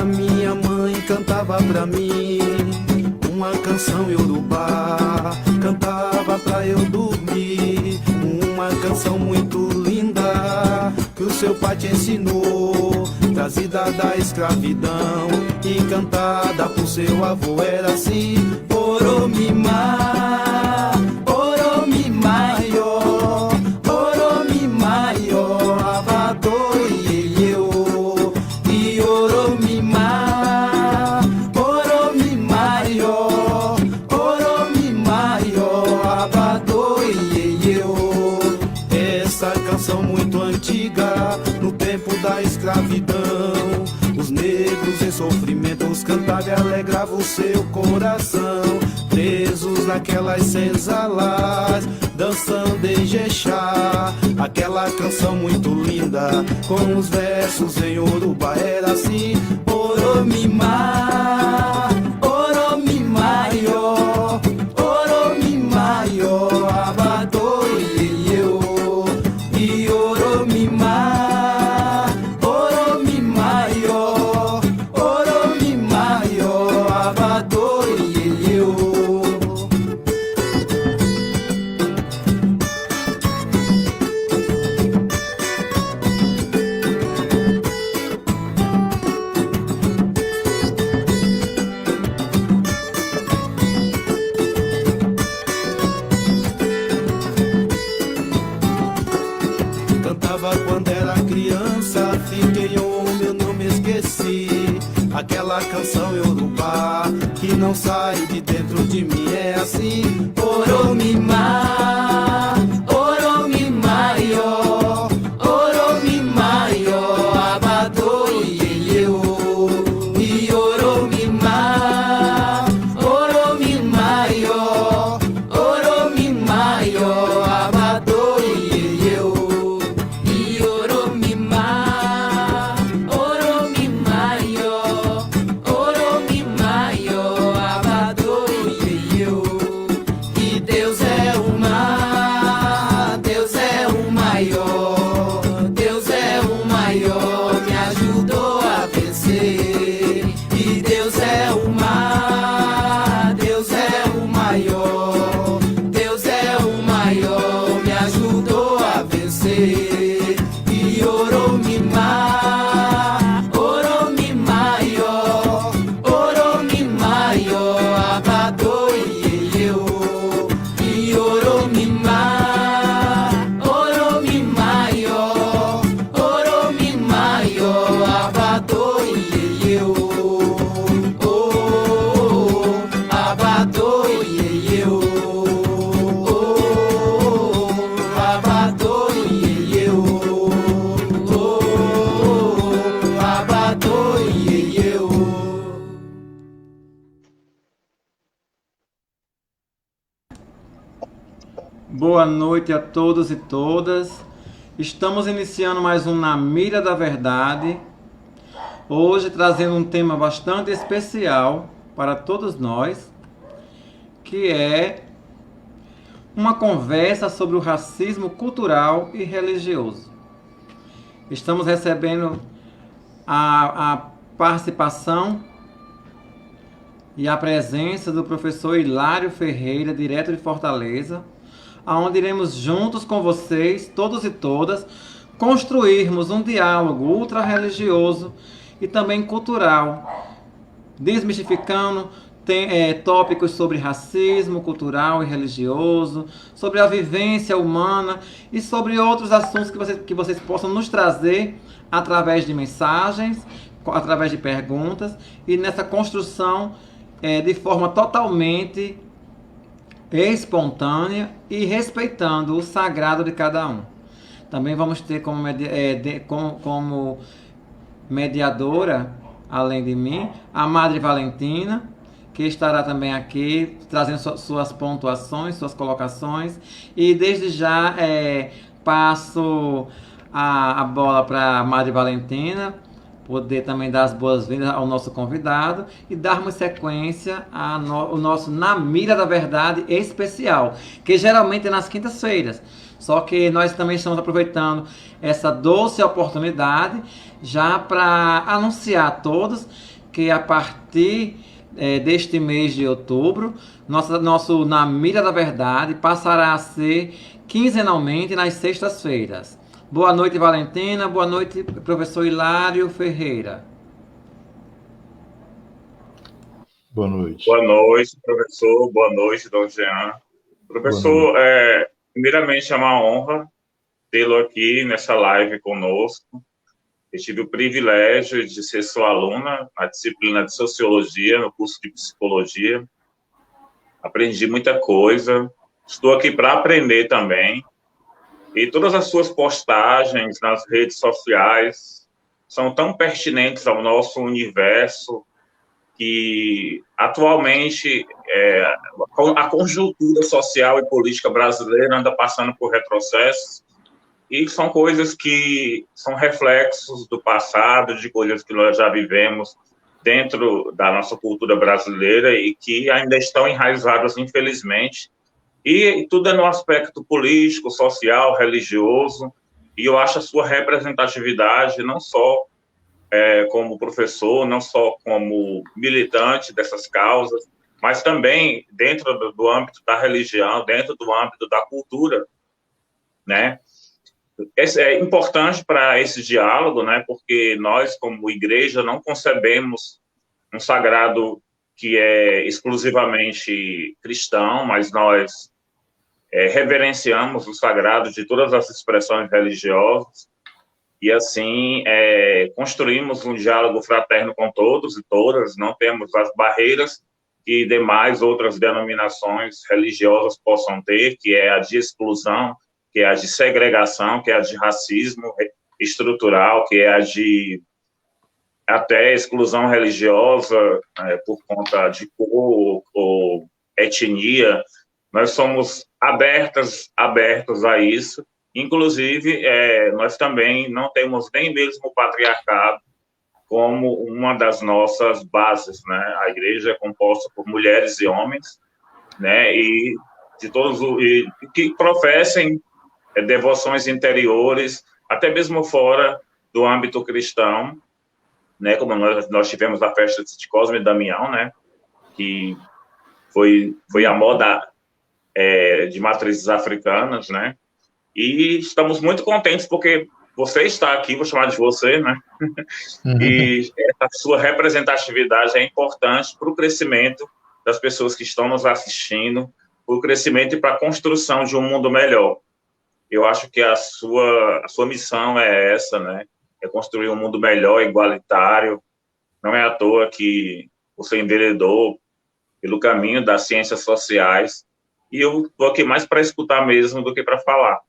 Minha mãe cantava pra mim uma canção iorubá, cantava pra eu dormir, uma canção muito linda que o seu pai te ensinou, trazida da escravidão e cantada por seu avô. Era assim: Oromimá, Oromimá, Oromimá, Abadô Iê, e Oromimá, Oromimá, Oromimá, Abadô Iê. Essa canção muito antiga, no tempo da escravidão, os negros em sofrimentos cantavam e alegravam o seu coração, presos naquelas senzalas, dançando em Jexá. Aquela canção muito linda, com os versos em Yorubá, era assim: Oromimá, Oromimá, Oromimá, Abadô Iê, e Oromimá, Oromimá, Oromimá, Abadô Iê. Cantava quando era criança, fiquei homem, eu não me esqueci. Aquela canção iorubá que não sai de dentro de mim, é assim: Oromimá, Oromimá, Oromimá, Abadô Iê, e Oromimá, Oromimá, Oromimá, Abadô Iê, e Oromimá, Oromimá, Oromimá, Abadô Iê. E Deus é o mar, Deus é o maior, Deus é o maior, me ajudou a vencer. E Deus é o mar, Deus é o maior, Deus é o maior, me ajudou a vencer. E Oromimá, Oromimá, Oromimá, Abadô Iê, e Oromimá, Oromimá, Oromimá, Abadô Iê, Abadô Iê, Abadô Iê, Abadô Iê. Boa noite a todos e todas. Estamos iniciando mais um Na Mira da Verdade. Hoje trazendo um tema bastante especial para todos nós, que é uma conversa sobre o racismo cultural e religioso. Estamos recebendo a participação e a presença do professor Hilário Ferreira, direto de Fortaleza, onde iremos juntos com vocês, todos e todas, construirmos um diálogo ultra-religioso e também cultural, desmistificando tópicos sobre racismo cultural e religioso, sobre a vivência humana e sobre outros assuntos que vocês possam nos trazer através de mensagens, através de perguntas, e nessa construção de forma totalmente espontânea e respeitando o sagrado de cada um. Também vamos ter como mediadora, além de mim, a Madre Valentina, que estará também aqui trazendo suas pontuações, suas colocações. E desde já passo a bola para a Madre Valentina, poder também dar as boas-vindas ao nosso convidado e darmos sequência ao nosso Na Mira da Verdade especial, que geralmente é nas quintas-feiras. Só que nós também estamos aproveitando essa doce oportunidade já para anunciar a todos que a partir deste mês de outubro, nosso Na Mira da Verdade passará a ser quinzenalmente nas sextas-feiras. Boa noite, Valentina. Boa noite, professor Hilário Ferreira. Boa noite. Boa noite, professor. Boa noite, Dom Jean. Professor, primeiramente é uma honra tê-lo aqui nessa live conosco. Eu tive o privilégio de ser sua aluna na disciplina de Sociologia, no curso de Psicologia. Aprendi muita coisa. Estou aqui para aprender também. E todas as suas postagens nas redes sociais são tão pertinentes ao nosso universo que, atualmente, a conjuntura social e política brasileira anda passando por retrocessos, e são coisas que são reflexos do passado, de coisas que nós já vivemos dentro da nossa cultura brasileira e que ainda estão enraizadas, infelizmente, e tudo é no aspecto político, social, religioso, e eu acho a sua representatividade, não só como professor, não só como militante dessas causas, mas também dentro do âmbito da religião, dentro do âmbito da cultura, né? É importante para esse diálogo, né? Porque nós, como igreja, não concebemos um sagrado que é exclusivamente cristão, mas nós reverenciamos o sagrado de todas as expressões religiosas e, assim, construímos um diálogo fraterno com todos e todas, não temos as barreiras que demais outras denominações religiosas possam ter, que é a de exclusão, que é a de segregação, que é a de racismo estrutural, que é a de até exclusão religiosa por conta de cor ou etnia. Nós somos abertos a isso. Inclusive, nós também não temos nem mesmo o patriarcado como uma das nossas bases, né? A igreja é composta por mulheres e homens, né? E de todos que professem devoções interiores, até mesmo fora do âmbito cristão, né? Como nós tivemos a festa de Cosme e Damião, né? Que foi a moda de matrizes africanas, né? E estamos muito contentes porque você está aqui, vou chamar de você, né? E essa sua representatividade é importante para o crescimento das pessoas que estão nos assistindo, para o crescimento e para a construção de um mundo melhor. Eu acho que a sua missão é essa, né? É construir um mundo melhor, igualitário. Não é à toa que você enveredou pelo caminho das ciências sociais. E eu estou aqui mais para escutar mesmo do que para falar.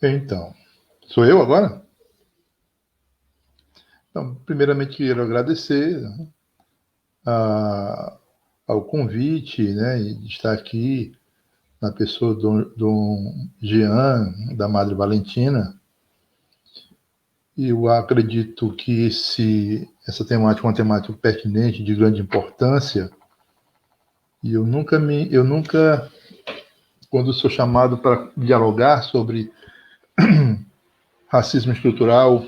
Então, sou eu agora? Então, primeiramente, quero agradecer ao convite, né, de estar aqui na pessoa do Jean, da Madre Valentina. E eu acredito que essa temática é uma temática pertinente, de grande importância. E eu nunca, quando sou chamado para dialogar sobre racismo estrutural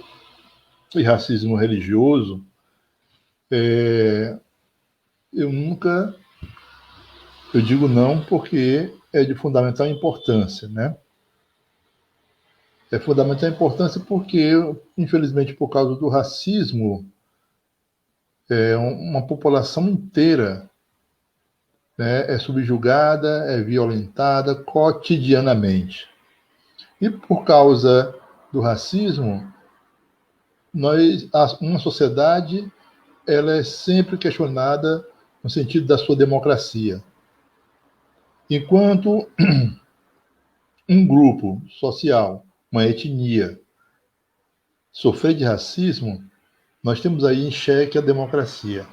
e racismo religioso, eu digo não, porque é de fundamental importância, né? É fundamental importância porque, infelizmente, por causa do racismo, uma população inteira, né, é subjugada, é violentada cotidianamente. E por causa do racismo, uma sociedade ela é sempre questionada no sentido da sua democracia. Enquanto um grupo social, uma etnia, sofrer de racismo, nós temos aí em xeque a democracia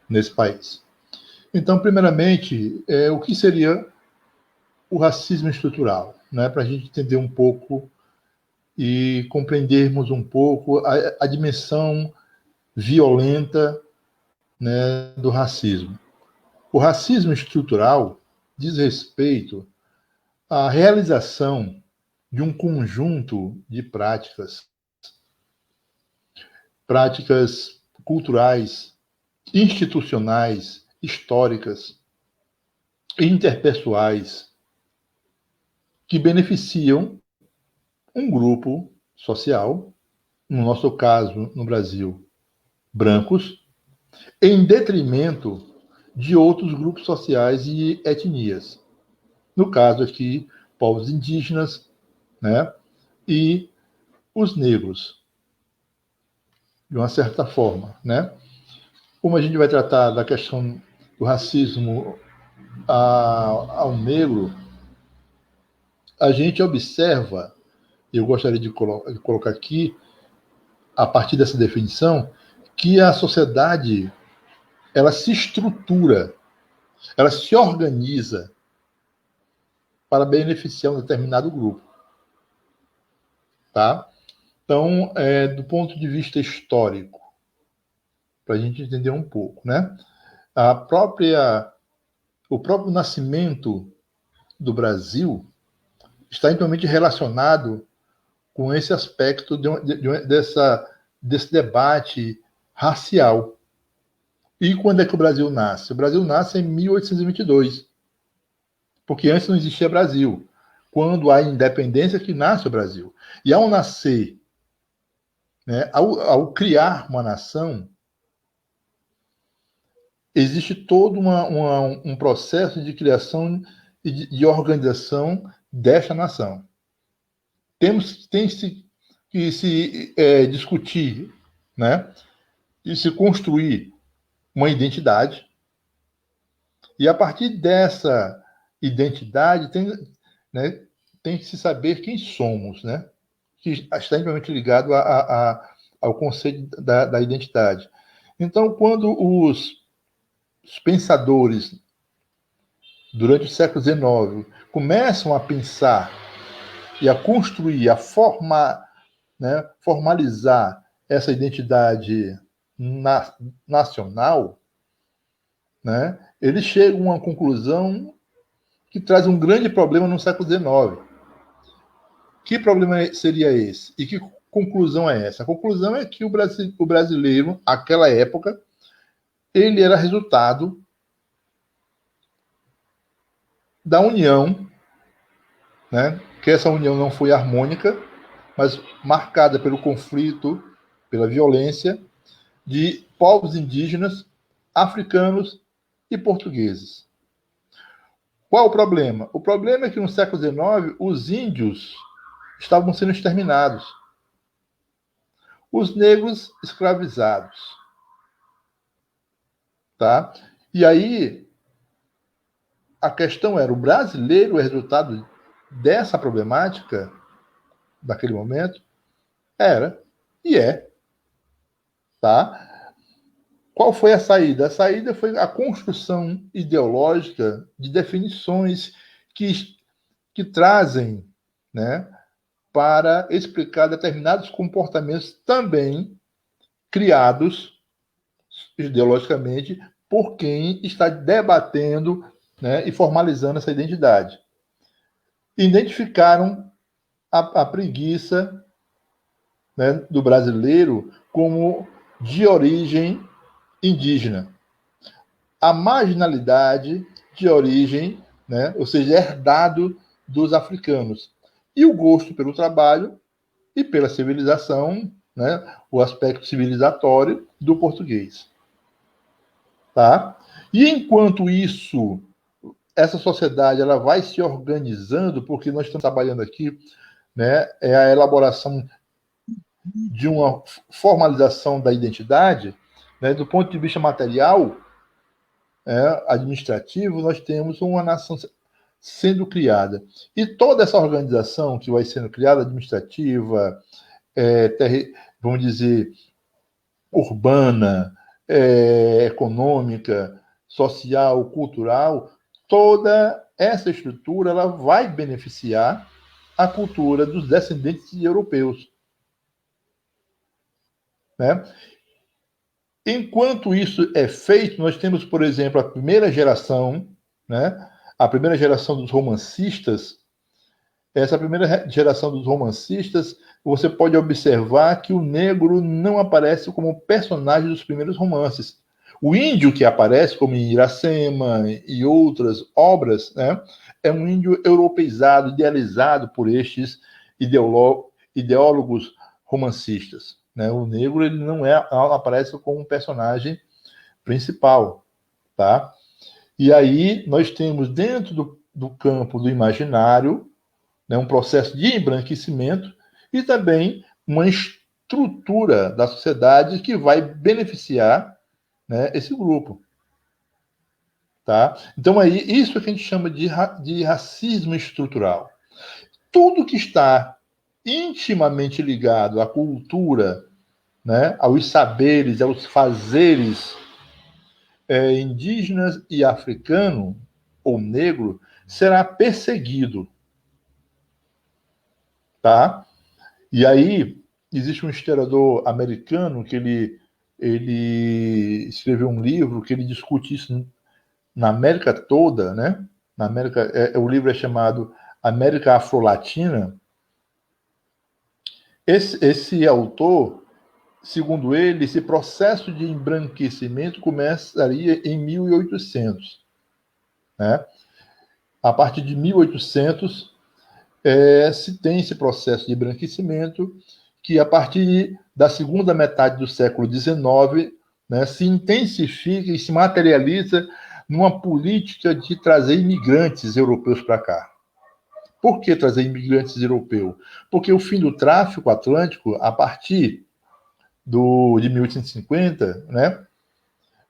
nesse país. Então, primeiramente, o que seria o racismo estrutural? Né? Para a gente entender um pouco e compreendermos um pouco a dimensão violenta, né, do racismo. O racismo estrutural diz respeito à realização de um conjunto de práticas culturais, institucionais, históricas, interpessoais, que beneficiam um grupo social, no nosso caso, no Brasil, brancos, em detrimento de outros grupos sociais e etnias. No caso aqui, povos indígenas, né, e os negros, de uma certa forma, né? Como a gente vai tratar da questão do racismo ao negro, a gente observa, eu gostaria de colocar aqui, a partir dessa definição, que a sociedade ela se estrutura, ela se organiza para beneficiar um determinado grupo. Tá? Então, do ponto de vista histórico, para a gente entender um pouco, né? O próprio nascimento do Brasil está intimamente relacionado com esse aspecto desse debate racial. E quando é que o Brasil nasce? O Brasil nasce em 1822, porque antes não existia Brasil. Quando há independência que nasce o Brasil. E ao nascer, né, ao criar uma nação, existe todo um processo de criação e de organização desta nação. Tem que se discutir, né, e se construir uma identidade, e a partir dessa identidade tem que se saber quem somos, né, que está intimamente ligado ao conceito da identidade. Então, quando os pensadores, durante o século XIX, começam a pensar e a construir, a formar, né, formalizar essa identidade nacional, né, eles chegam a uma conclusão que traz um grande problema no século XIX. Que problema seria esse? E que conclusão é essa? A conclusão é que o brasileiro, naquela época, ele era resultado da união, né, que essa união não foi harmônica, mas marcada pelo conflito, pela violência de povos indígenas, africanos e portugueses. Qual o problema? O problema é que no século XIX os índios estavam sendo exterminados. Os negros escravizados. Tá? E aí a questão era, o brasileiro é resultado dessa problemática daquele momento? Era e é. Tá? Qual foi a saída? A saída foi a construção ideológica de definições que trazem, né, para explicar determinados comportamentos também criados ideologicamente por quem está debatendo, né, e formalizando essa identidade. Identificaram a preguiça, né, do brasileiro como de origem indígena, a marginalidade de origem, né, ou seja, herdado dos africanos, e o gosto pelo trabalho e pela civilização, né, o aspecto civilizatório do português. Tá? E enquanto isso, essa sociedade ela vai se organizando, porque nós estamos trabalhando aqui, né, a elaboração de uma formalização da identidade, né, do ponto de vista material, administrativo, nós temos uma nação sendo criada. E toda essa organização que vai sendo criada, administrativa, vamos dizer, urbana, econômica, social, cultural, toda essa estrutura ela vai beneficiar a cultura dos descendentes de europeus. Né? Enquanto isso é feito, nós temos, por exemplo, a primeira geração, né? A primeira geração dos romancistas. Essa primeira geração dos romancistas, você pode observar que o negro não aparece como personagem dos primeiros romances. O índio que aparece, como em Iracema e outras obras, né, é um índio europeizado, idealizado por estes ideólogos romancistas. Né? O negro ele não aparece como um personagem principal. Tá? E aí nós temos dentro do campo do imaginário, né, um processo de embranquecimento e também uma estrutura da sociedade que vai beneficiar, né, esse grupo. Tá? Então, aí, isso é que a gente chama de racismo estrutural. Tudo que está intimamente ligado à cultura, né, aos saberes, aos fazeres indígenas e africano ou negro, será perseguido. Tá? E aí, existe um historiador americano que ele escreveu um livro que ele discute isso na América toda, né? Na América, o livro é chamado América Afro-Latina. Esse autor, segundo ele, esse processo de embranquecimento começaria em 1800. Né? A partir de 1800, se tem esse processo de embranquecimento que, a partir da segunda metade do século XIX, né, se intensifica e se materializa numa política de trazer imigrantes europeus para cá. Por que trazer imigrantes europeus? Porque o fim do tráfico atlântico, a partir de 1850, né,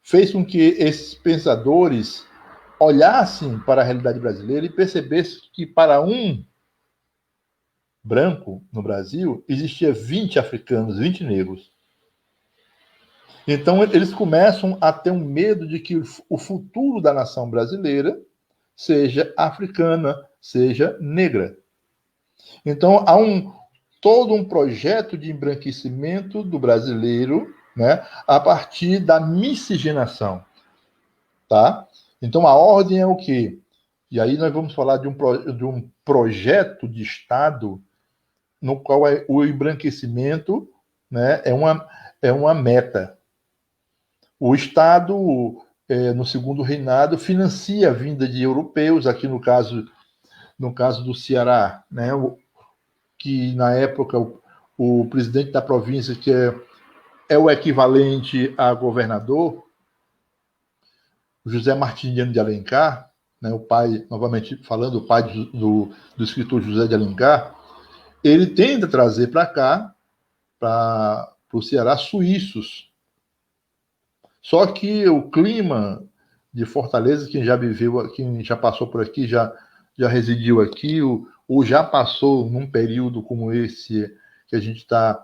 fez com que esses pensadores olhassem para a realidade brasileira e percebessem que para um branco no Brasil existia 20 africanos, 20 negros. Então eles começam a ter um medo de que o futuro da nação brasileira seja africana, seja negra. Então há todo um projeto de embranquecimento do brasileiro, né, a partir da miscigenação. Tá? Então a ordem é o quê? E aí nós vamos falar de um projeto de Estado no qual o embranquecimento, né, é uma meta. O Estado, no segundo reinado, financia a vinda de europeus, aqui no caso do Ceará, né, que na época o presidente da província, que é o equivalente a governador, José Martiniano de Alencar, né, o pai, novamente falando, o pai do escritor José de Alencar, ele tenta trazer para cá, para o Ceará, suíços. Só que o clima de Fortaleza, quem já viveu, quem já passou por aqui, já residiu aqui, ou já passou num período como esse que a gente está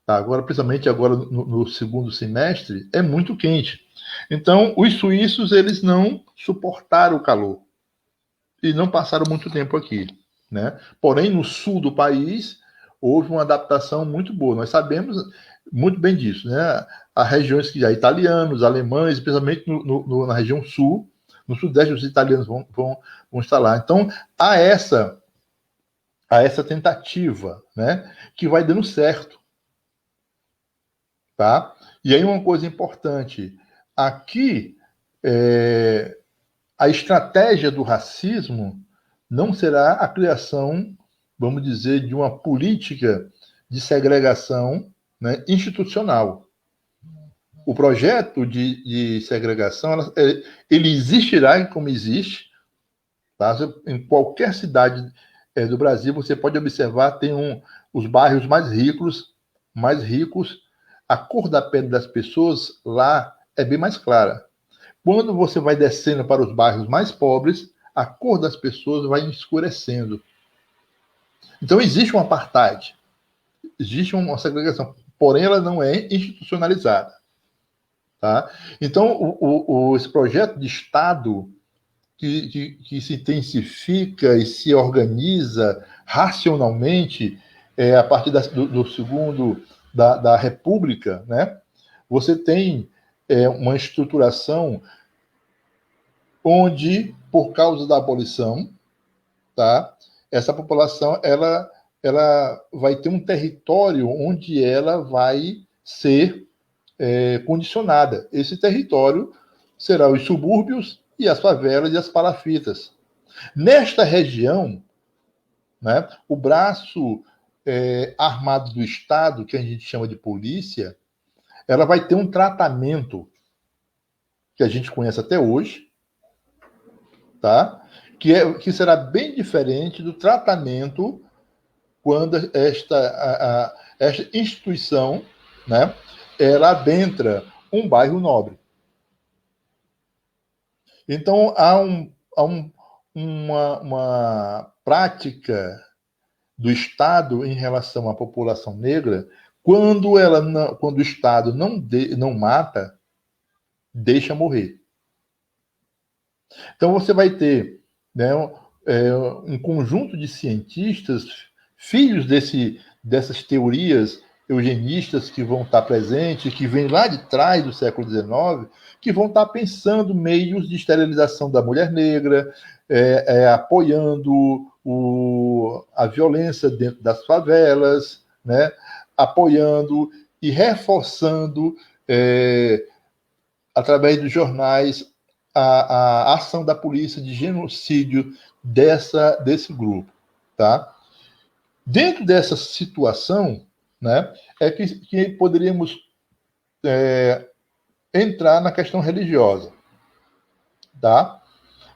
agora, principalmente agora no segundo semestre, é muito quente. Então, os suíços, eles não suportaram o calor e não passaram muito tempo aqui. Né? Porém, no sul do país, houve uma adaptação muito boa. Nós sabemos muito bem disso. Né? Há regiões que há italianos, alemães, principalmente na região sul, no sudeste, os italianos vão estar lá. Então, há essa tentativa, né, que vai dando certo. Tá? E aí uma coisa importante, aqui a estratégia do racismo não será a criação, vamos dizer, de uma política de segregação, né, institucional. O projeto de segregação, ele existirá como existe. Tá? Em qualquer cidade do Brasil, você pode observar, tem os bairros mais ricos, mais ricos, a cor da pele das pessoas lá é bem mais clara. Quando você vai descendo para os bairros mais pobres, a cor das pessoas vai escurecendo. Então existe um apartheid, existe uma segregação, porém ela não é institucionalizada. Tá? Então esse projeto de Estado que se intensifica e se organiza racionalmente a partir do segundo da República, né? Você tem uma estruturação onde, por causa da abolição, tá? Essa população ela vai ter um território onde ela vai ser condicionada. Esse território será os subúrbios e as favelas e as palafitas. Nesta região, né, o braço armado do Estado, que a gente chama de polícia, ela vai ter um tratamento que a gente conhece até hoje, tá? Que será bem diferente do tratamento quando esta instituição, né, ela adentra um bairro nobre. Então, há uma prática do Estado em relação à população negra, quando o Estado não mata, deixa morrer. Então, você vai ter, né, um conjunto de cientistas, filhos dessas teorias eugenistas que vão estar presentes, que vêm lá de trás do século XIX, que vão estar pensando meios de esterilização da mulher negra, apoiando a violência dentro das favelas, né? Apoiando e reforçando, através dos jornais, a ação da polícia de genocídio desse grupo. Tá? Dentro dessa situação, né, que poderíamos entrar na questão religiosa, tá?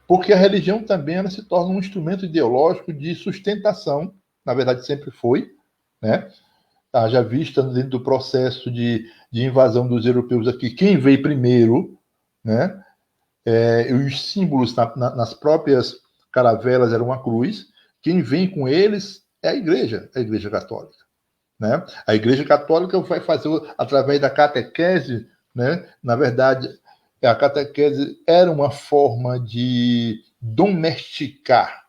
Porque a religião também ela se torna um instrumento ideológico de sustentação, na verdade sempre foi, né? Já vista dentro do processo de invasão dos europeus aqui, quem veio primeiro, né? Os símbolos nas próprias caravelas eram uma cruz, quem vem com eles é a Igreja Católica. Né? A Igreja Católica vai fazer através da catequese, né? Na verdade, a catequese era uma forma de domesticar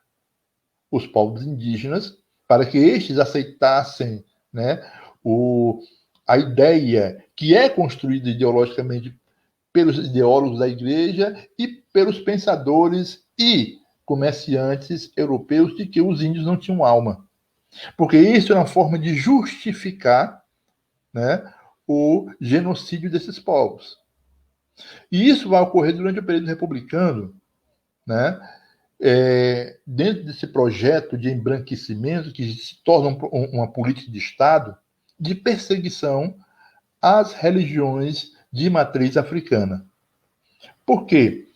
os povos indígenas para que estes aceitassem, né, a ideia que é construída ideologicamente pelos ideólogos da Igreja e pelos pensadores e comerciantes europeus de que os índios não tinham alma. Porque isso é uma forma de justificar, né, o genocídio desses povos. E isso vai ocorrer durante o período republicano, né, dentro desse projeto de embranquecimento que se torna uma política de Estado de perseguição às religiões de matriz africana. Por quê?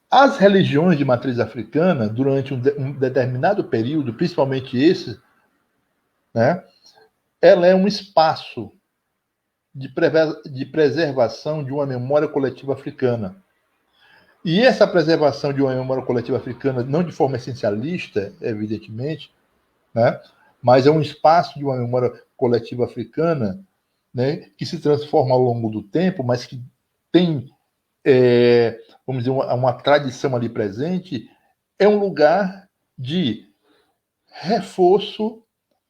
As religiões de matriz africana, durante um determinado período, principalmente esse, né, ela é um espaço de preservação de uma memória coletiva africana. E essa preservação de uma memória coletiva africana, não de forma essencialista, evidentemente, né, mas é um espaço de uma memória coletiva africana, né, que se transforma ao longo do tempo, mas que tem, vamos dizer, uma tradição ali presente, é um lugar de reforço,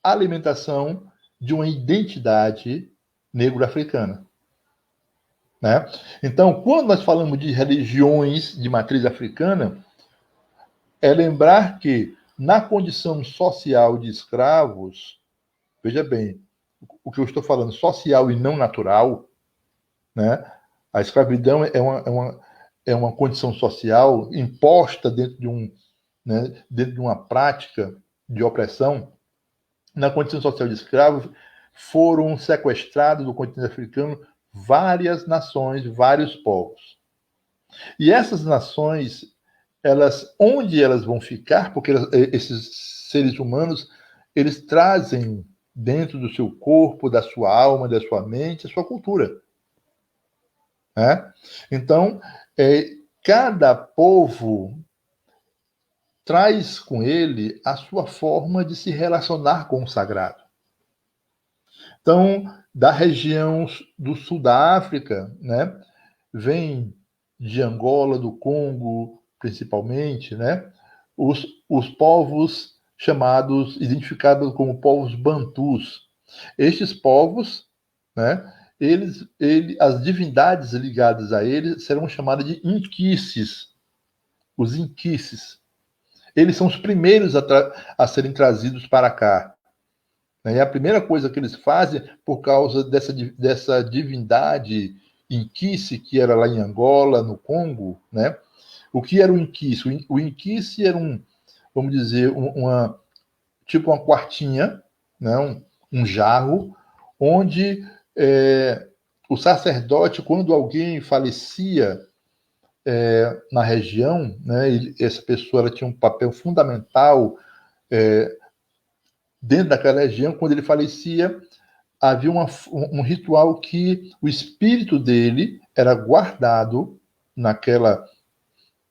alimentação de uma identidade negro-africana. Né? Então, quando nós falamos de religiões de matriz africana, é lembrar que, na condição social de escravos, veja bem, o que eu estou falando, social e não natural, né? A escravidão é uma condição social imposta dentro de uma prática de opressão. Na condição social de escravos, foram sequestrados do continente africano várias nações, vários povos. E essas nações, onde elas vão ficar, porque esses seres humanos, eles trazem dentro do seu corpo, da sua alma, da sua mente, a sua cultura. Né? Então, cada povo traz com ele a sua forma de se relacionar com o sagrado. Então, da região do sul da África, né, vem de Angola, do Congo, principalmente, né, os povos identificados como povos bantus. Estes povos, né, as divindades ligadas a eles serão chamadas de inquices, os inquices. Eles são os primeiros a serem trazidos para cá. E a primeira coisa que eles fazem, por causa dessa divindade inquice, que era lá em Angola, no Congo, né? O que era o inquice? O inquice era vamos dizer, tipo uma quartinha, né? Um jarro, onde o sacerdote, quando alguém falecia na região, né? Essa pessoa ela tinha um papel fundamental dentro daquela região. Quando ele falecia, havia um ritual que o espírito dele era guardado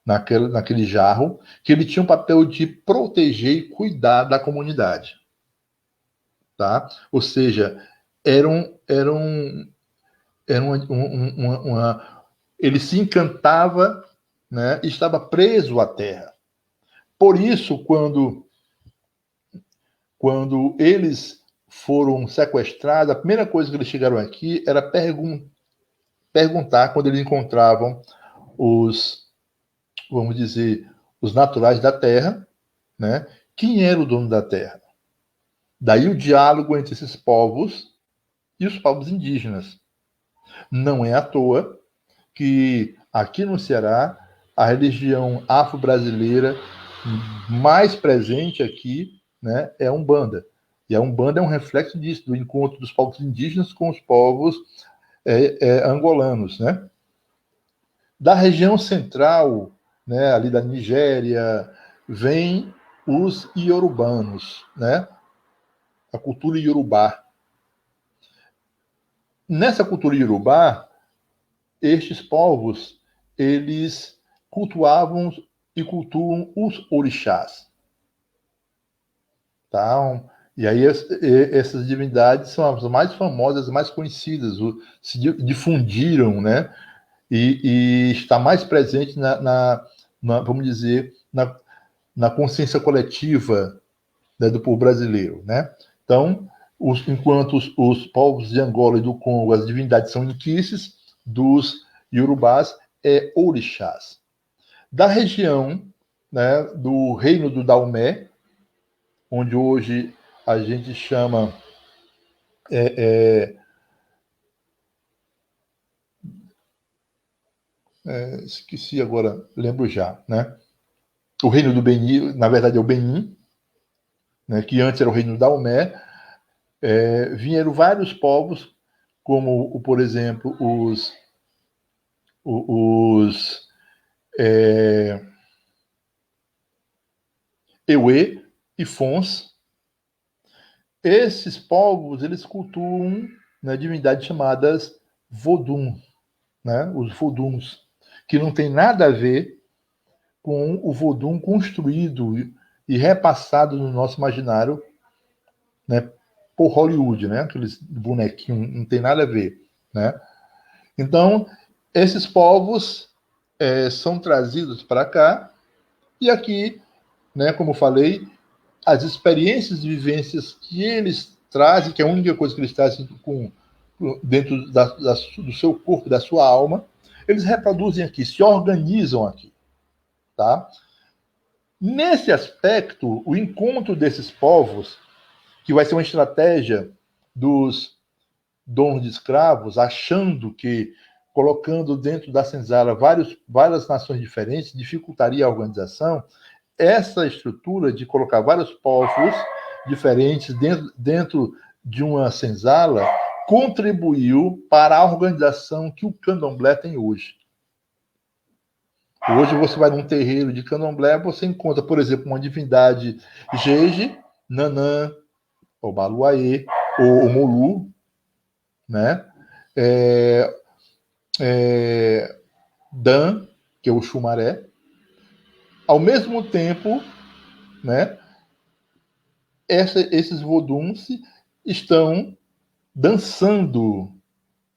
naquele jarro, que ele tinha um papel de proteger e cuidar da comunidade. Tá? Ou seja, ele se encantava, né, e estava preso à terra. Por isso, quando eles foram sequestrados, a primeira coisa que eles chegaram aqui era perguntar, quando eles encontravam vamos dizer, os naturais da terra, né, quem era o dono da terra. Daí o diálogo entre esses povos e os povos indígenas. Não é à toa que aqui no Ceará a religião afro-brasileira mais presente aqui, né, é a Umbanda. E a Umbanda é um reflexo disso, do encontro dos povos indígenas com os povos angolanos, né? Da região central, né, ali da Nigéria, vem os iorubanos, né? A cultura iorubá. Nessa cultura iorubá, estes povos, eles cultuavam e cultuam os orixás. Tá? E aí essas divindades são as mais famosas, as mais conhecidas, se difundiram, né? E está mais presente vamos dizer, na consciência coletiva, né, do povo brasileiro, né? Então, enquanto os povos de Angola e do Congo, as divindades são inquices, dos iorubás orixás. Da região, né, do reino do Daomé, onde hoje a gente chama esqueci agora, lembro já, né? O reino do Benin, na verdade é o Benin, né, que antes era o reino do Daomé. Vieram vários povos, como, por exemplo, os Ewe e Fons. Esses povos, eles cultuam, né, divindades chamadas Vodun, né, os Voduns, que não tem nada a ver com o Vodun construído e repassado no nosso imaginário, né, por Hollywood, né, aqueles bonequinhos, não tem nada a ver, né. Então, esses povos são trazidos para cá, e aqui, né, como eu falei, as experiências e vivências que eles trazem, que é a única coisa que eles trazem dentro do seu corpo, da sua alma, eles reproduzem aqui, se organizam aqui. Tá? Nesse aspecto, o encontro desses povos, que vai ser uma estratégia dos donos de escravos, achando que colocando dentro da senzala várias nações diferentes dificultaria a organização, essa estrutura de colocar vários povos diferentes dentro de uma senzala contribuiu para a organização que o candomblé tem hoje. Hoje você vai num terreiro de candomblé, você encontra, por exemplo, uma divindade Jeje, Nanã, o Baluaê, ou o Molu, né? Dan, que é o Xumaré. Ao mesmo tempo, né, esses voduns estão dançando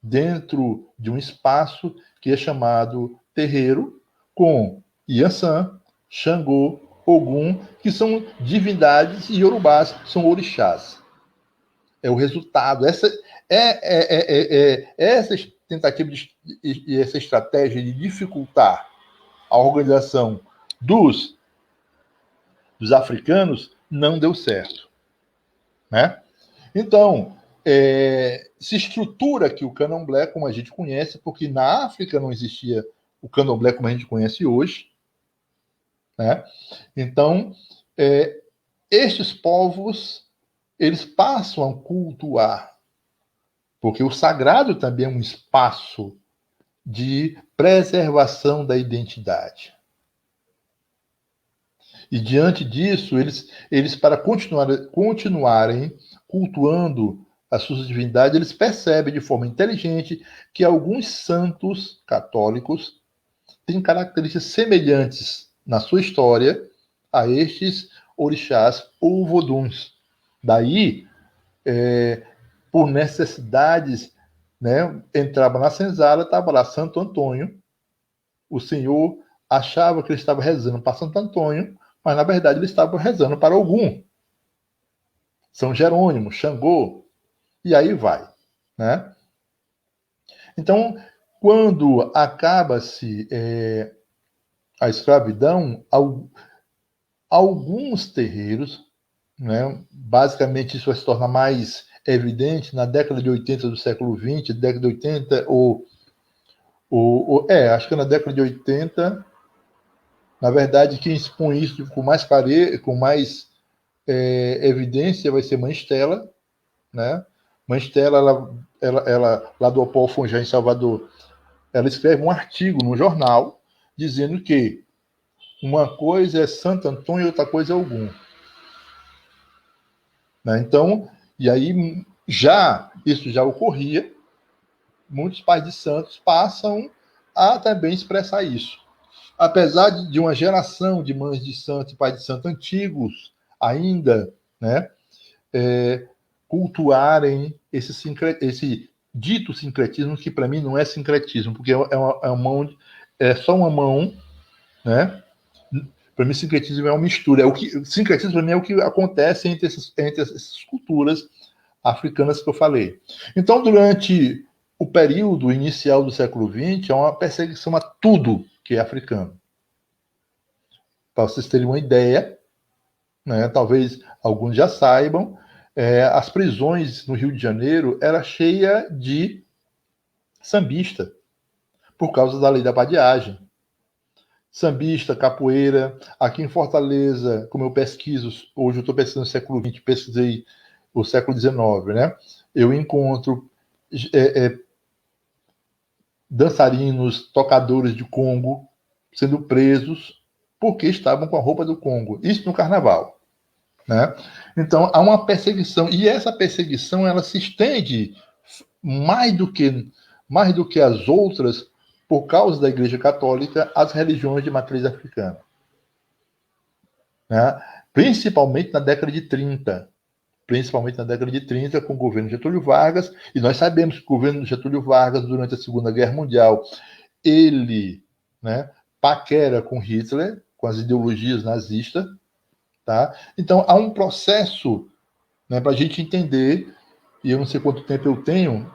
dentro de um espaço que é chamado terreiro, com Yansan, Xangô, Ogum, que são divindades iorubás, são orixás. É o resultado. Essa tentativa e essa estratégia de dificultar a organização dos africanos não deu certo, né? Então, se estrutura aqui o candomblé como a gente conhece, porque na África não existia o candomblé como a gente conhece hoje, né? Então, estes povos, eles passam a cultuar, porque o sagrado também é um espaço de preservação da identidade. E diante disso, eles para continuarem cultuando as suas divindades, eles percebem de forma inteligente que alguns santos católicos têm características semelhantes na sua história a estes orixás ou voduns. Daí, por necessidades, né, entrava na senzala, estava lá Santo Antônio, o senhor achava que ele estava rezando para Santo Antônio, mas na verdade ele estava rezando para Ogum, São Jerônimo, Xangô, e aí vai, né? Então, quando acaba-se a escravidão, alguns terreiros, né, basicamente isso vai se tornar mais evidente na década de 80 do século XX, década de 80, acho que na década de 80, na verdade, quem expõe isso com mais evidência vai ser Mãe Stella, né? Mãe Stella, ela lá do Opol Fonjá, em Salvador, ela escreve um artigo no jornal dizendo que uma coisa é Santo Antônio e outra coisa é Ogum. Né? Então, e aí isso já ocorria, muitos pais de santos passam a também expressar isso. Apesar de uma geração de mães de santo e pais de santo antigos ainda, né, cultuarem esse dito sincretismo, que para mim não é sincretismo, porque é só uma mão, né? Para mim, sincretismo é uma mistura. Sincretismo para mim é o que acontece entre essas culturas africanas que eu falei. Então, durante o período inicial do século XX, é uma perseguição a tudo que é africano. Para vocês terem uma ideia, né, talvez alguns já saibam, as prisões no Rio de Janeiro era cheia de sambista, por causa da lei da vadiagem. Sambista, capoeira. Aqui em Fortaleza, como eu pesquiso, hoje eu estou pesquisando o século XX, pesquisei o século XIX, né? Eu encontro dançarinos, tocadores de congo sendo presos porque estavam com a roupa do Congo. Isso no carnaval, né? Então, há uma perseguição, e essa perseguição ela se estende mais do que as outras, por causa da Igreja Católica, às religiões de matriz africana. Né? Principalmente na década de 30. Com o governo Getúlio Vargas, e nós sabemos que o governo Getúlio Vargas, durante a Segunda Guerra Mundial, ele, né, paquera com Hitler, com as ideologias nazistas, tá? Então, há um processo, né, para a gente entender, e eu não sei quanto tempo eu tenho,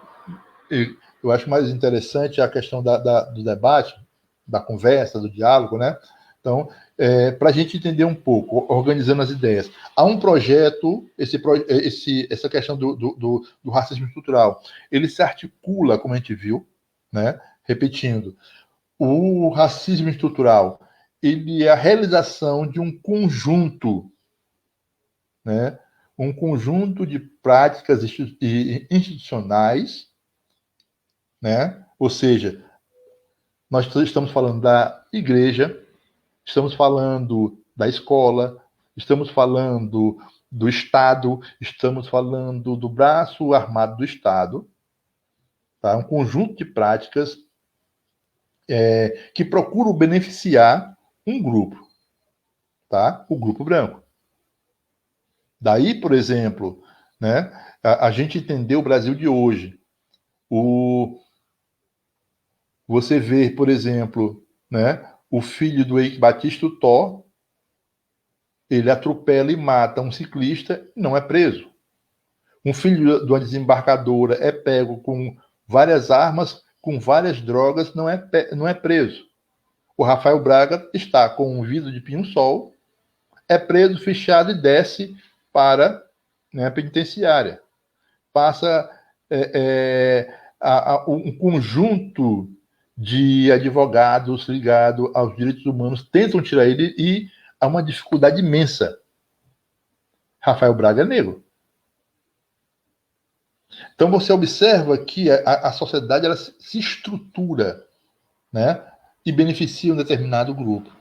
eu acho mais interessante a questão do debate, da conversa, do diálogo, né? Então, para a gente entender um pouco, organizando as ideias. Há um projeto, essa questão do racismo estrutural, ele se articula, como a gente viu, né? Repetindo, o racismo estrutural, ele é a realização de um conjunto, né? Um conjunto de práticas institucionais, né? Ou seja, nós estamos falando da igreja, estamos falando da escola, estamos falando do Estado, estamos falando do braço armado do Estado, tá? Um conjunto de práticas que procuram beneficiar um grupo, tá? O grupo branco. Daí, por exemplo, né, a gente entendeu o Brasil de hoje. Você vê, por exemplo, né, o filho do Eike Batista Thó, ele atropela e mata um ciclista e não é preso. Um filho de uma desembarcadora é pego com várias armas, com várias drogas, não é preso. O Rafael Braga está com um vidro de pinho-sol, é preso, fichado e desce para, né, a penitenciária. Passa um conjunto de advogados ligados aos direitos humanos, tentam tirar ele e há uma dificuldade imensa. Rafael Braga é negro. Então você observa que a sociedade ela se estrutura, né, e beneficia um determinado grupo.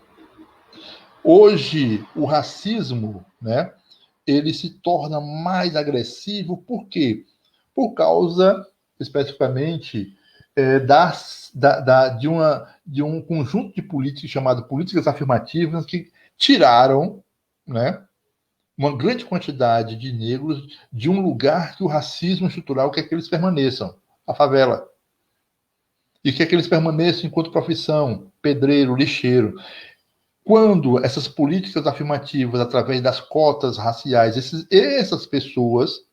Hoje, o racismo, né, ele se torna mais agressivo, por quê? Por causa, especificamente, de um conjunto de políticas chamado políticas afirmativas que tiraram, né, uma grande quantidade de negros de um lugar que o racismo estrutural quer que eles permaneçam, a favela. E quer que eles permaneçam enquanto profissão, pedreiro, lixeiro. Quando essas políticas afirmativas, através das cotas raciais, essas pessoas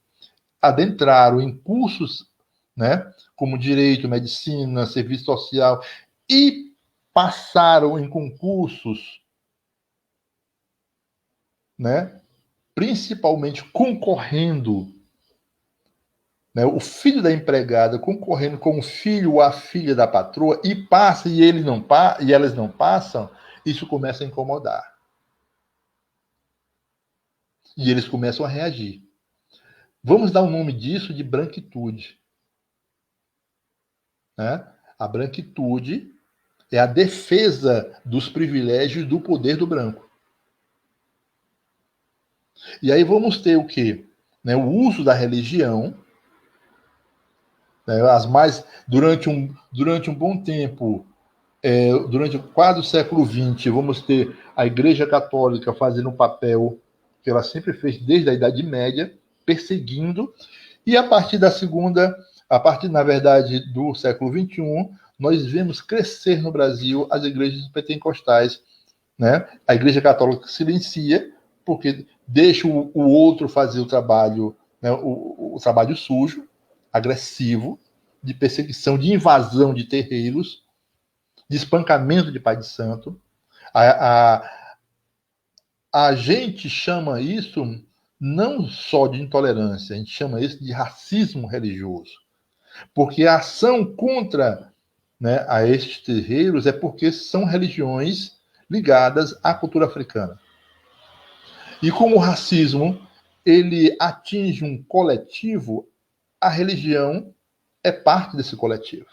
adentraram em cursos, né, como direito, medicina, serviço social, e passaram em concursos, né, principalmente concorrendo, né, o filho da empregada concorrendo com o filho ou a filha da patroa, e passa e elas não passam, isso começa a incomodar. E eles começam a reagir. Vamos dar o nome disso de branquitude. Né? A branquitude é a defesa dos privilégios do poder do branco. E aí vamos ter o quê? Né, o uso da religião, né, durante um bom tempo, durante quase o século XX, vamos ter a Igreja Católica fazendo um papel que ela sempre fez desde a Idade Média, perseguindo, e a partir na verdade, do século XXI, nós vemos crescer no Brasil as igrejas pentecostais, né? A Igreja Católica silencia, porque deixa o outro fazer o trabalho, né, o trabalho sujo, agressivo, de perseguição, de invasão de terreiros, de espancamento de pai de santo. A gente chama isso não só de intolerância, a gente chama isso de racismo religioso. Porque a ação contra, né, a estes terreiros é porque são religiões ligadas à cultura africana. E como o racismo ele atinge um coletivo, a religião é parte desse coletivo.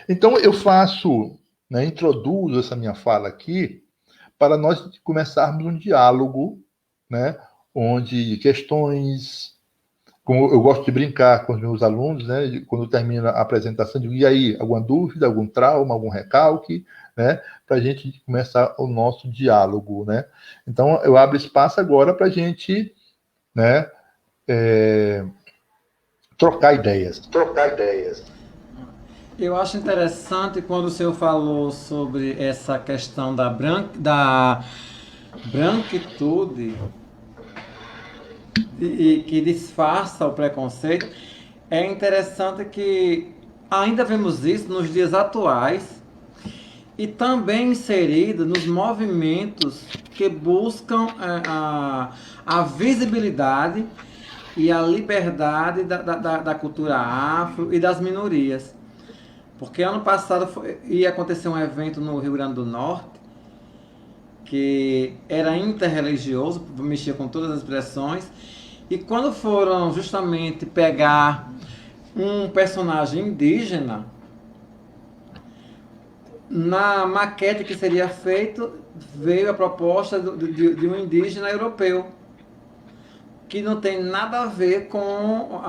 Então eu né, introduzo essa minha fala aqui para nós começarmos um diálogo, né, onde questões, como eu gosto de brincar com os meus alunos, né, quando termina a apresentação, digo, e aí, alguma dúvida, algum trauma, algum recalque, né, para a gente começar o nosso diálogo, né? Então, eu abro espaço agora para a gente, né, trocar ideias. Eu acho interessante quando o senhor falou sobre essa questão da branquitude e que disfarça o preconceito. É interessante que ainda vemos isso nos dias atuais e também inserido nos movimentos que buscam a visibilidade e a liberdade da cultura afro e das minorias. Porque ano passado ia acontecer um evento no Rio Grande do Norte que era interreligioso, mexia com todas as expressões, e quando foram justamente pegar um personagem indígena, na maquete que seria feito, veio a proposta de um indígena europeu. que não tem nada a ver com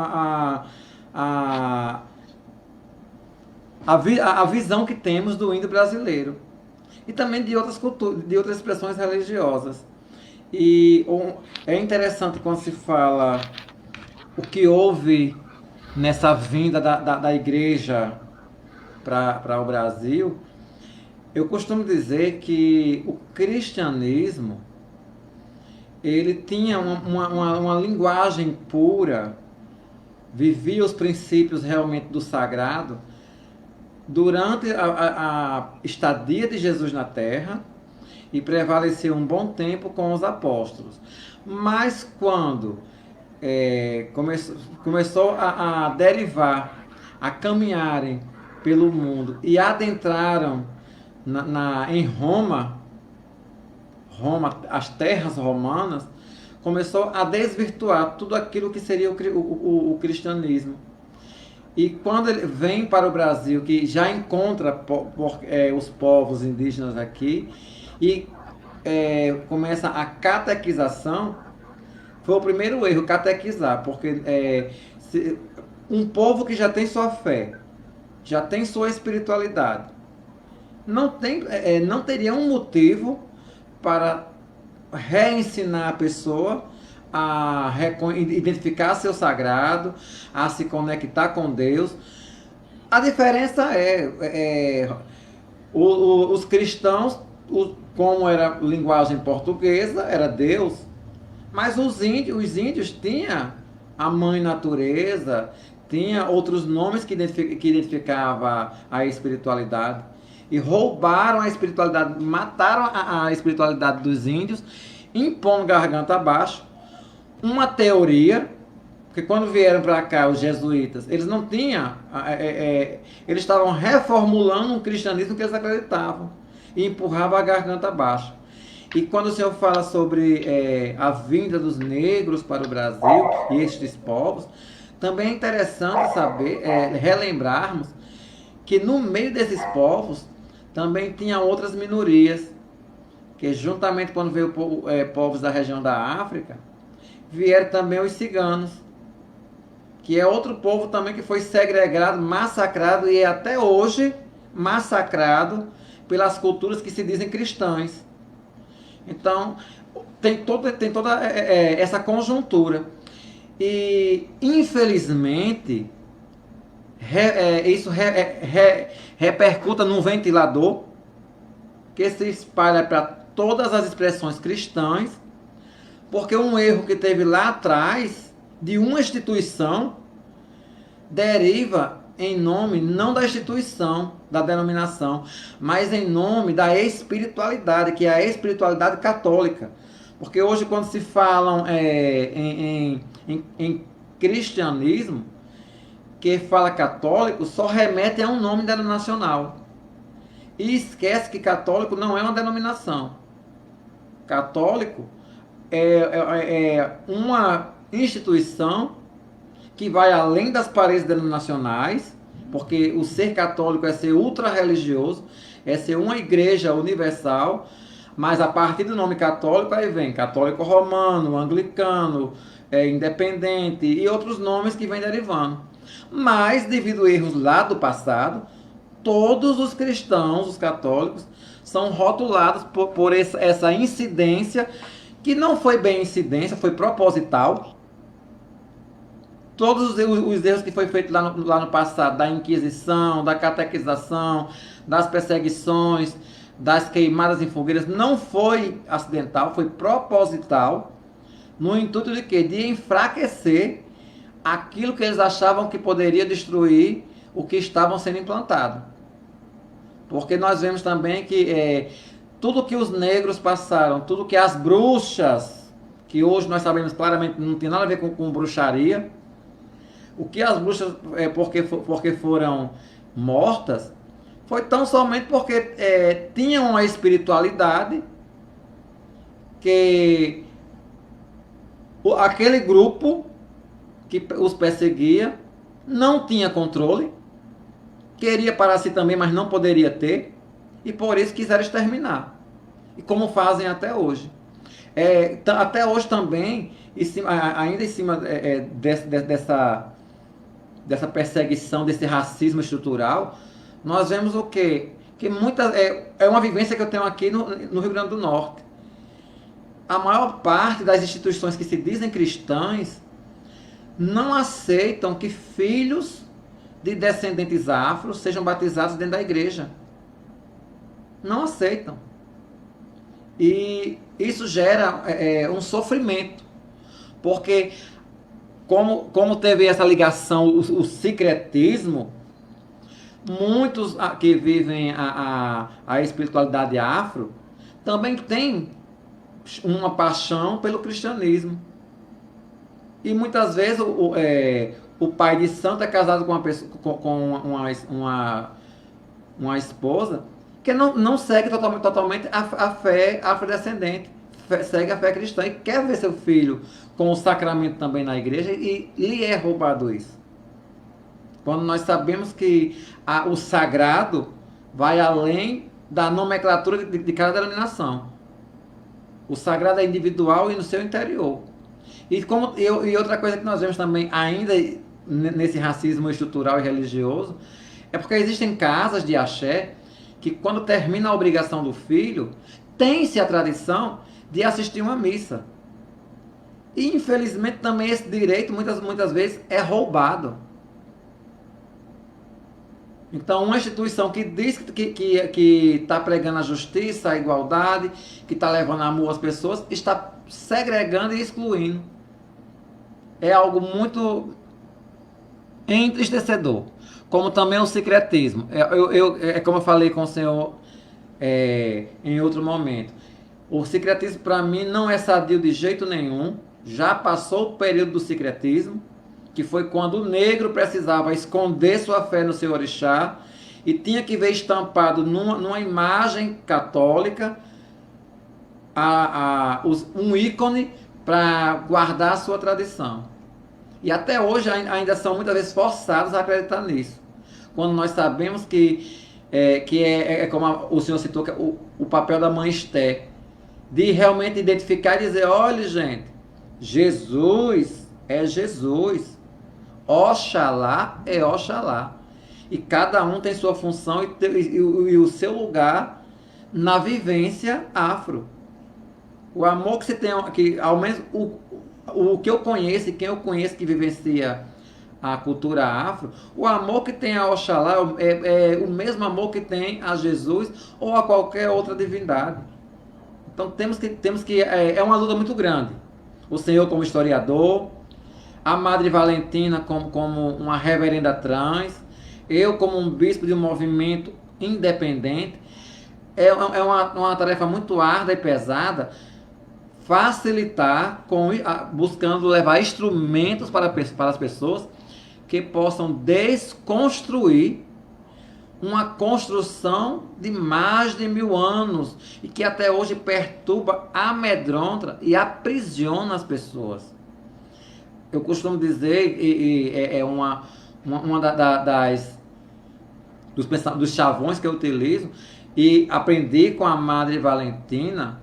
a visão que temos do índio brasileiro. E também de outras culturas, de outras expressões religiosas. E é interessante quando se fala o que houve nessa vinda da igreja para o Brasil. Eu costumo dizer que o cristianismo, ele tinha uma linguagem pura, vivia os princípios realmente do sagrado durante a estadia de Jesus na Terra e prevaleceu um bom tempo com os apóstolos. Mas quando começou a derivar, a caminharem pelo mundo e adentraram em Roma, as terras romanas, começou a desvirtuar tudo aquilo que seria o cristianismo. E quando ele vem para o Brasil, que já encontra os povos indígenas aqui, e começa a catequização, foi o primeiro erro, catequizar, porque um povo que já tem sua fé, já tem sua espiritualidade, não teria um motivo para reensinar a pessoa a identificar seu sagrado, a se conectar com Deus. A diferença os cristãos, como era linguagem portuguesa, era Deus, mas os índios tinham a mãe natureza, tinha outros nomes que identificavam a espiritualidade, e roubaram a espiritualidade, mataram a espiritualidade dos índios, impondo garganta abaixo uma teoria, porque quando vieram para cá os jesuítas, eles não tinham, eles estavam reformulando um cristianismo que eles acreditavam, e empurravam a garganta abaixo. E quando o Senhor fala sobre a vinda dos negros para o Brasil e estes povos, também é interessante saber, relembrarmos que no meio desses povos também tinha outras minorias, que juntamente quando veio povos da região da África, vieram também os ciganos, que é outro povo também que foi segregado, massacrado e é até hoje massacrado pelas culturas que se dizem cristãs. Então, tem toda essa conjuntura. E, infelizmente, isso repercuta num ventilador que se espalha para todas as expressões cristãs, porque um erro que teve lá atrás, de uma instituição, deriva em nome não da instituição, da denominação, mas em nome da espiritualidade, que é a espiritualidade católica. Porque hoje, quando se falam em cristianismo, que fala católico, só remete a um nome denominacional. E esquece que católico não é uma denominação. Católico é uma instituição que vai além das paredes denominacionais, porque o ser católico é ser ultra-religioso, é ser uma igreja universal, mas a partir do nome católico aí vem católico romano, anglicano, independente e outros nomes que vêm derivando. Mas, devido a erros lá do passado, todos os cristãos, os católicos, são rotulados por essa incidência, que não foi bem incidência, foi proposital. Todos os erros que foi feito lá no passado, da Inquisição, da catequização, das perseguições, das queimadas em fogueiras, não foi acidental, foi proposital, no intuito de quê? De enfraquecer aquilo que eles achavam que poderia destruir o que estavam sendo implantado. Porque nós vemos também que tudo que os negros passaram, tudo que as bruxas, que hoje nós sabemos claramente não tem nada a ver com bruxaria, o que as bruxas, porque foram mortas, foi tão somente porque tinham uma espiritualidade que aquele grupo que os perseguia não tinha controle, queria para si também, mas não poderia ter, e por isso quiseram exterminar. E como fazem até hoje. Até hoje também, ainda em cima dessa perseguição, desse racismo estrutural, nós vemos o quê? Que é uma vivência que eu tenho aqui no Rio Grande do Norte. A maior parte das instituições que se dizem cristãs não aceitam que filhos de descendentes afros sejam batizados dentro da igreja. Não aceitam. E isso gera um sofrimento, porque como teve essa ligação, o sincretismo, muitos que vivem a espiritualidade afro também têm uma paixão pelo cristianismo. E muitas vezes o pai de santo é casado com uma esposa que não segue totalmente a fé afrodescendente, segue a fé cristã e quer ver seu filho com o sacramento também na igreja e lhe é roubado isso. Quando nós sabemos que o sagrado vai além da nomenclatura de cada denominação. O sagrado é individual e no seu interior. E outra coisa que nós vemos também, ainda nesse racismo estrutural e religioso, é porque existem casas de axé que, quando termina a obrigação do filho, tem-se a tradição de assistir uma missa. E, infelizmente, também esse direito, muitas vezes, é roubado. Então, uma instituição que diz que está pregando a justiça, a igualdade, que está levando amor às pessoas, está segregando e excluindo. É algo muito entristecedor. Como também o sincretismo. Como eu falei com o senhor em outro momento. O sincretismo, para mim, não é sadio de jeito nenhum. Já passou o período do sincretismo, que foi quando o negro precisava esconder sua fé no seu orixá e tinha que ver estampado numa imagem católica um ícone para guardar a sua tradição. E até hoje ainda são muitas vezes forçados a acreditar nisso. Quando nós sabemos que como o senhor citou, que é o papel da mãe Esté, de realmente identificar e dizer, olha gente, Jesus é Jesus. Oxalá é Oxalá. E cada um tem sua função e o seu lugar na vivência afro. O amor que você tem, que ao menos o que eu conheço e quem eu conheço que vivencia a cultura afro, o amor que tem a Oxalá é o mesmo amor que tem a Jesus ou a qualquer outra divindade. Então temos que é uma luta muito grande. O senhor como historiador, a Madre Valentina como uma reverenda trans, eu como um bispo de um movimento independente. É uma tarefa muito árdua e pesada facilitar, buscando levar instrumentos para as pessoas que possam desconstruir uma construção de mais de 1000 anos e que até hoje perturba, amedronta e aprisiona as pessoas. Eu costumo dizer, dos chavões que eu utilizo e aprendi com a Madre Valentina,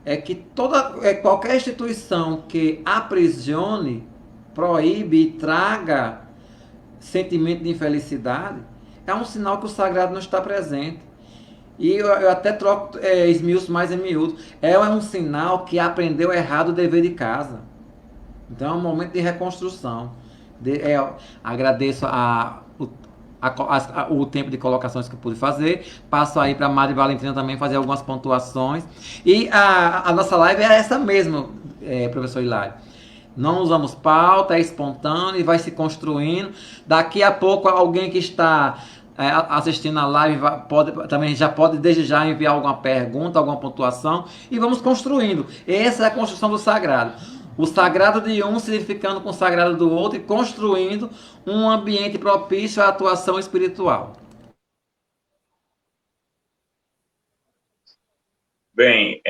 é que qualquer instituição que aprisione, proíbe e traga sentimento de infelicidade, é um sinal que o sagrado não está presente. E eu até troco esmiuço mais em miúdo. É um sinal que aprendeu errado o dever de casa. Então é um momento de reconstrução. Agradeço o tempo de colocações que eu pude fazer. Passo aí para a Madre Valentina também fazer algumas pontuações. E a nossa live é essa mesmo, professor Hilário. Não usamos pauta, é espontâneo e vai se construindo. Daqui a pouco alguém que está assistindo a live também já pode desde já enviar alguma pergunta, alguma pontuação e vamos construindo. Essa é a construção do sagrado. O sagrado de um se identificando com o sagrado do outro e construindo um ambiente propício à atuação espiritual. Bem,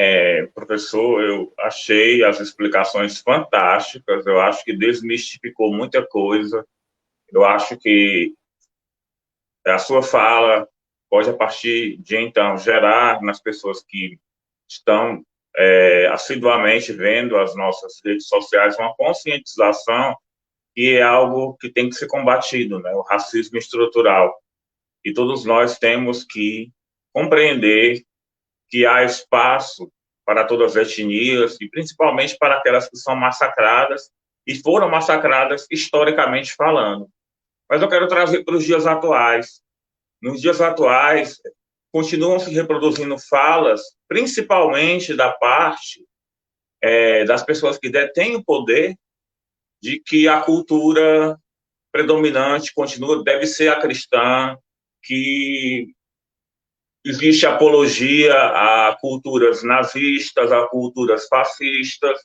professor, eu achei as explicações fantásticas, eu acho que desmistificou muita coisa, eu acho que a sua fala pode, a partir de então, gerar nas pessoas que estão assiduamente vendo as nossas redes sociais, uma conscientização que é algo que tem que ser combatido, né? O racismo estrutural. E todos nós temos que compreender que há espaço para todas as etnias, e principalmente para aquelas que são massacradas, e foram massacradas historicamente falando. Mas eu quero trazer para os dias atuais. Nos dias atuais, continuam se reproduzindo falas, principalmente da parte das pessoas que detêm o poder, de que a cultura predominante deve ser a cristã, que existe apologia a culturas nazistas, a culturas fascistas,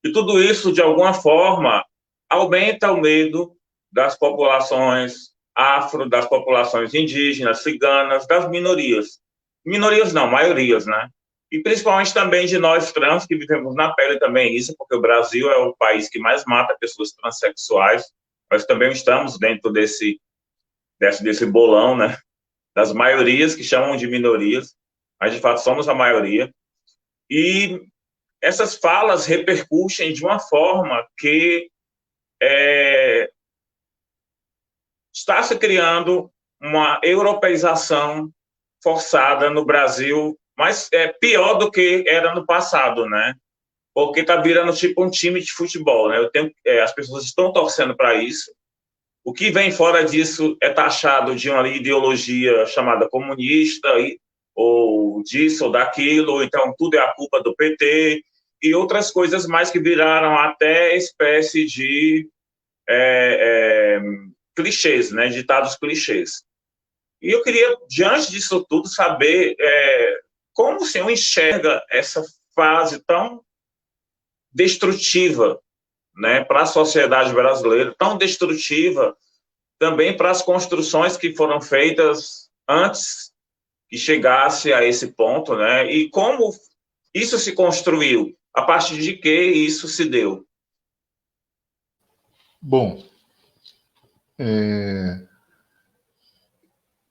e tudo isso, de alguma forma, aumenta o medo das populações afro, das populações indígenas, ciganas, das minorias. Minorias não, maiorias, né? E principalmente também de nós trans, que vivemos na pele também isso, porque o Brasil é o país que mais mata pessoas transexuais. Nós também estamos dentro desse bolão, né? Das maiorias, que chamam de minorias, mas de fato somos a maioria. E essas falas repercutem de uma forma que está se criando uma europeização forçada no Brasil, mas é pior do que era no passado, né? Porque está virando tipo um time de futebol, né? As pessoas estão torcendo para isso. O que vem fora disso é taxado de uma ideologia chamada comunista, ou disso ou daquilo, ou então tudo é a culpa do PT, e outras coisas mais que viraram até espécie de clichês, né? Ditados clichês. E eu queria, diante disso tudo, saber como o senhor enxerga essa fase tão destrutiva, né, para a sociedade brasileira, tão destrutiva também para as construções que foram feitas antes que chegasse a esse ponto, né, e como isso se construiu, a partir de que isso se deu. Bom,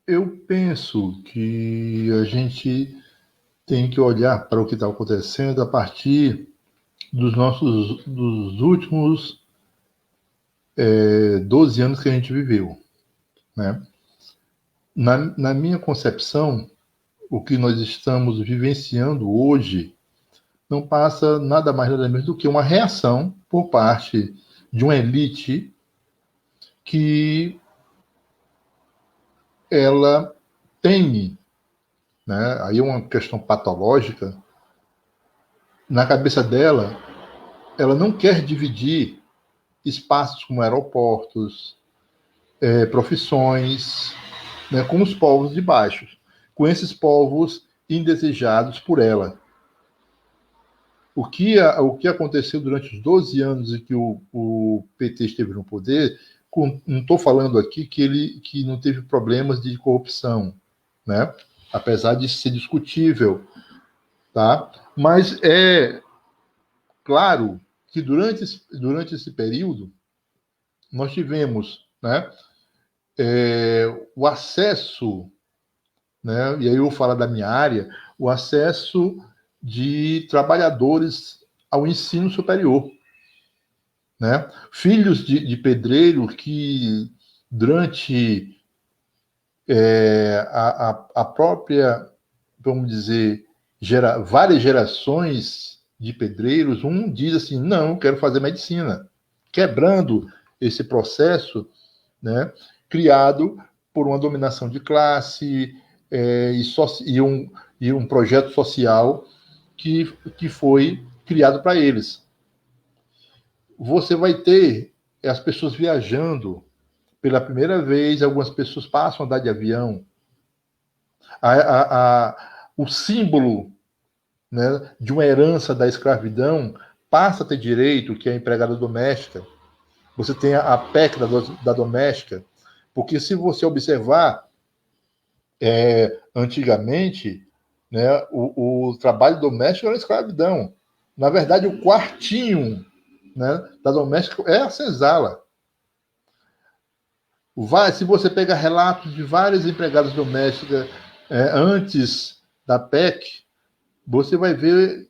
eu penso que a gente tem que olhar para o que está acontecendo a partir dos últimos 12 anos que a gente viveu, né? Na minha concepção, o que nós estamos vivenciando hoje não passa nada mais nada menos do que uma reação por parte de uma elite que ela teme, né? Aí é uma questão patológica. Na cabeça dela, ela não quer dividir espaços como aeroportos, profissões, né, com os povos de baixo, com esses povos indesejados por ela. O que aconteceu durante os 12 anos em que o PT esteve no poder, não estou falando aqui que não teve problemas de corrupção, né? Apesar de ser discutível, tá? Mas é claro que durante esse período nós tivemos, né, o acesso, né, e aí eu vou falar da minha área, o acesso de trabalhadores ao ensino superior, né? Filhos de pedreiro que durante a própria, vamos dizer, várias gerações de pedreiros, um diz assim, não, eu quero fazer medicina, quebrando esse processo, né, criado por uma dominação de classe e um projeto social que foi criado para eles. Você vai ter as pessoas viajando pela primeira vez, algumas pessoas passam a andar de avião. O símbolo, né, de uma herança da escravidão passa a ter direito, que é a empregada doméstica. Você tem a PEC da doméstica, porque se você observar, antigamente, né, o trabalho doméstico era escravidão. Na verdade, o quartinho, né, da doméstica é a senzala. Se você pega relatos de várias empregadas domésticas antes da PEC, você vai ver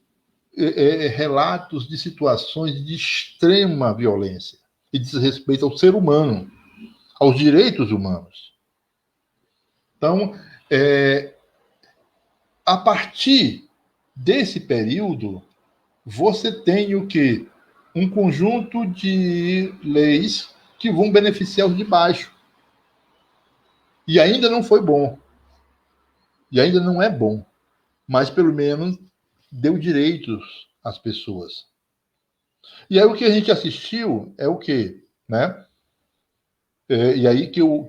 relatos de situações de extrema violência e desrespeito ao ser humano, aos direitos humanos. Então, a partir desse período, você tem o quê? Um conjunto de leis que vão beneficiar os de baixo. E ainda não foi bom. E ainda não é bom. Mas, pelo menos, deu direitos às pessoas. E aí o que a gente assistiu é o quê? Né? E aí que eu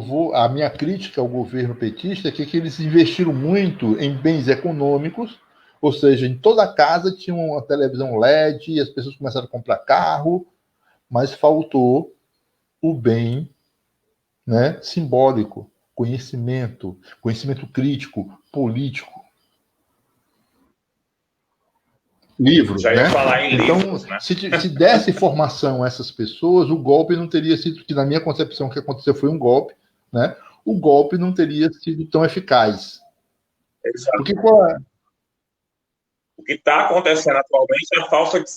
vou... A minha crítica ao governo petista é que eles investiram muito em bens econômicos, ou seja, em toda casa tinha uma televisão LED, as pessoas começaram a comprar carro, mas faltou o bem, né, simbólico, conhecimento crítico, político. Livros, já ia né? falar em então, livros, né? se desse formação a essas pessoas, o golpe não teria sido, que na minha concepção o que aconteceu foi um golpe, né? O golpe não teria sido tão eficaz. Exato. Porque o que está acontecendo atualmente é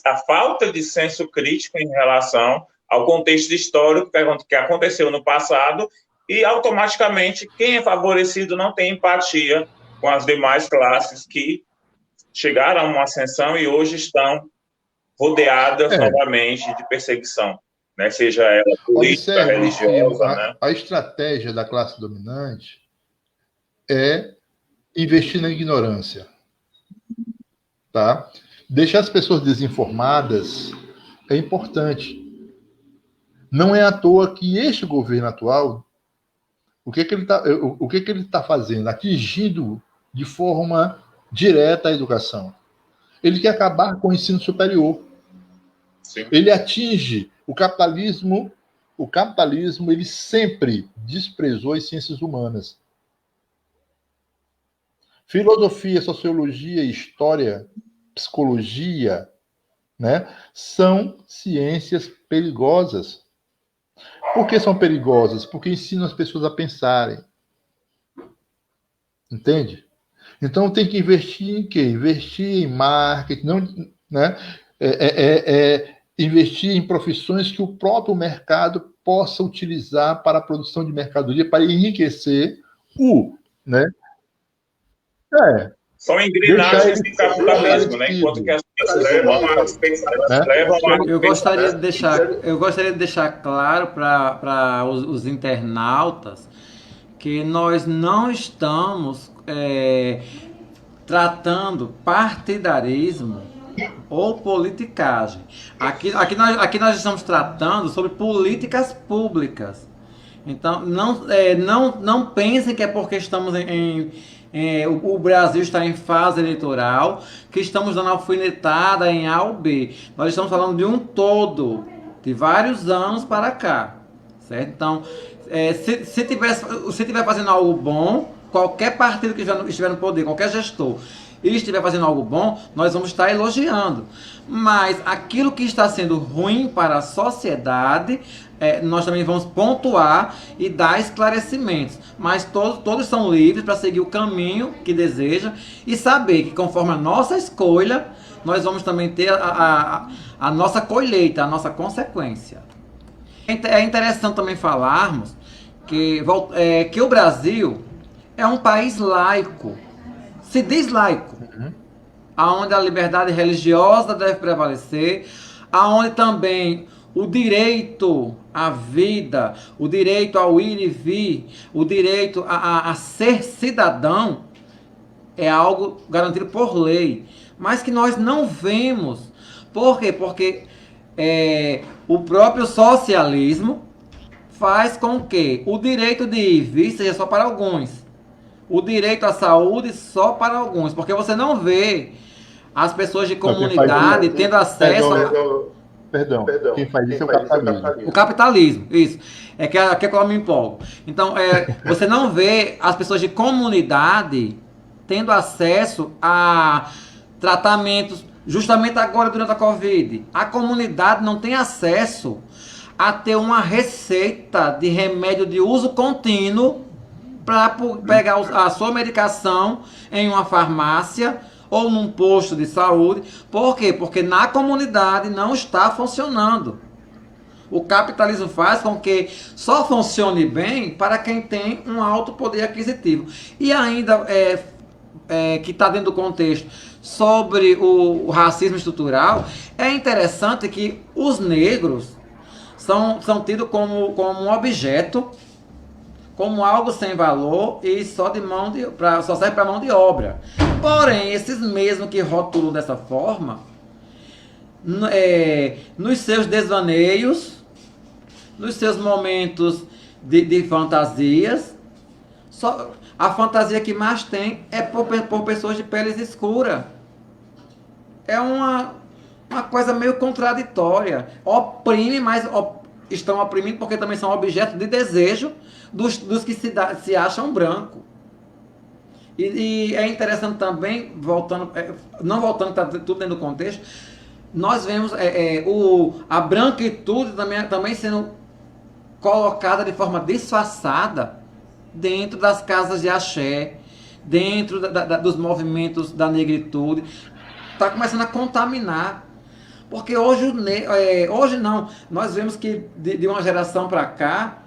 a falta de senso crítico em relação ao contexto histórico que aconteceu no passado, e automaticamente quem é favorecido não tem empatia com as demais classes que chegaram a uma ascensão e hoje estão rodeadas novamente de perseguição, né? Seja ela política, religiosa. Né? A estratégia da classe dominante é investir na ignorância. Tá? Deixar as pessoas desinformadas é importante. Não é à toa que este governo atual, o que ele está fazendo? Atingindo de forma direta a educação. Ele quer acabar com o ensino superior. Sim. Ele atinge o capitalismo. O capitalismo ele sempre desprezou as ciências humanas. Filosofia, sociologia, história, psicologia, né, são ciências perigosas. Por que são perigosas? Porque ensinam as pessoas a pensarem. Entende? Então tem que investir em quê? Investir em marketing, não, né? Investir em profissões que o próprio mercado possa utilizar para a produção de mercadoria, para enriquecer né? São engrenagens do capitalismo, né? Enquanto que as pessoas levam a... Eu gostaria de deixar claro para os internautas que nós não estamos tratando partidarismo ou politicagem. Aqui nós estamos tratando sobre políticas públicas. Então, não pensem que é porque estamos o Brasil está em fase eleitoral que estamos dando alfinetada em A ou B. Nós estamos falando de um todo, de vários anos para cá. Certo? Então, se estiver fazendo algo bom, qualquer partido que estiver no poder, qualquer gestor, e estiver fazendo algo bom, nós vamos estar elogiando. Mas aquilo que está sendo ruim para a sociedade, nós também vamos pontuar e dar esclarecimentos. Mas todos são livres para seguir o caminho que desejam e saber que conforme a nossa escolha, nós vamos também ter a nossa colheita, a nossa consequência. É interessante também falarmos que o Brasil é um país laico. Se diz laico, aonde a liberdade religiosa deve prevalecer, aonde também o direito à vida, o direito ao ir e vir, o direito a ser cidadão é algo garantido por lei, mas que nós não vemos. Por quê? Porque o próprio socialismo faz com que o direito de ir e vir seja só para alguns. O direito à saúde só para alguns, porque você não vê as pessoas de comunidade tendo acesso Perdão, quem faz isso é o capitalismo. O capitalismo, isso. É que eu me empolgo. Então, você não vê as pessoas de comunidade tendo acesso a tratamentos, justamente agora durante a Covid. A comunidade não tem acesso a ter uma receita de remédio de uso contínuo para pegar a sua medicação em uma farmácia ou num posto de saúde. Por quê? Porque na comunidade não está funcionando. O capitalismo faz com que só funcione bem para quem tem um alto poder aquisitivo. E ainda que está dentro do contexto sobre o racismo estrutural, é interessante que os negros são tidos como um objeto, como algo sem valor e só serve para mão de obra. Porém, esses mesmos que rotulam dessa forma, nos seus desvaneios, nos seus momentos de fantasias, a fantasia que mais tem é por pessoas de peles escuras. É uma coisa meio contraditória. Oprime, mas estão oprimindo porque também são objetos de desejo dos que se acham brancos. E é interessante também, não voltando, está tudo dentro do contexto, nós vemos a branquitude também sendo colocada de forma disfarçada dentro das casas de axé, dentro dos movimentos da negritude. Está começando a contaminar. Porque hoje não. Nós vemos que de uma geração para cá,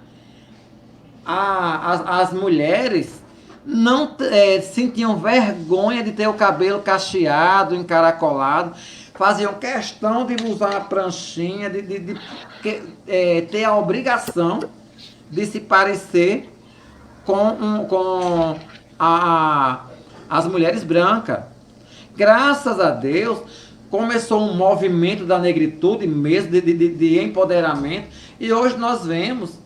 as mulheres não sentiam vergonha de ter o cabelo cacheado, encaracolado, faziam questão de usar uma pranchinha, de ter a obrigação de se parecer com as mulheres brancas. Graças a Deus, começou um movimento da negritude mesmo, de empoderamento, e hoje nós vemos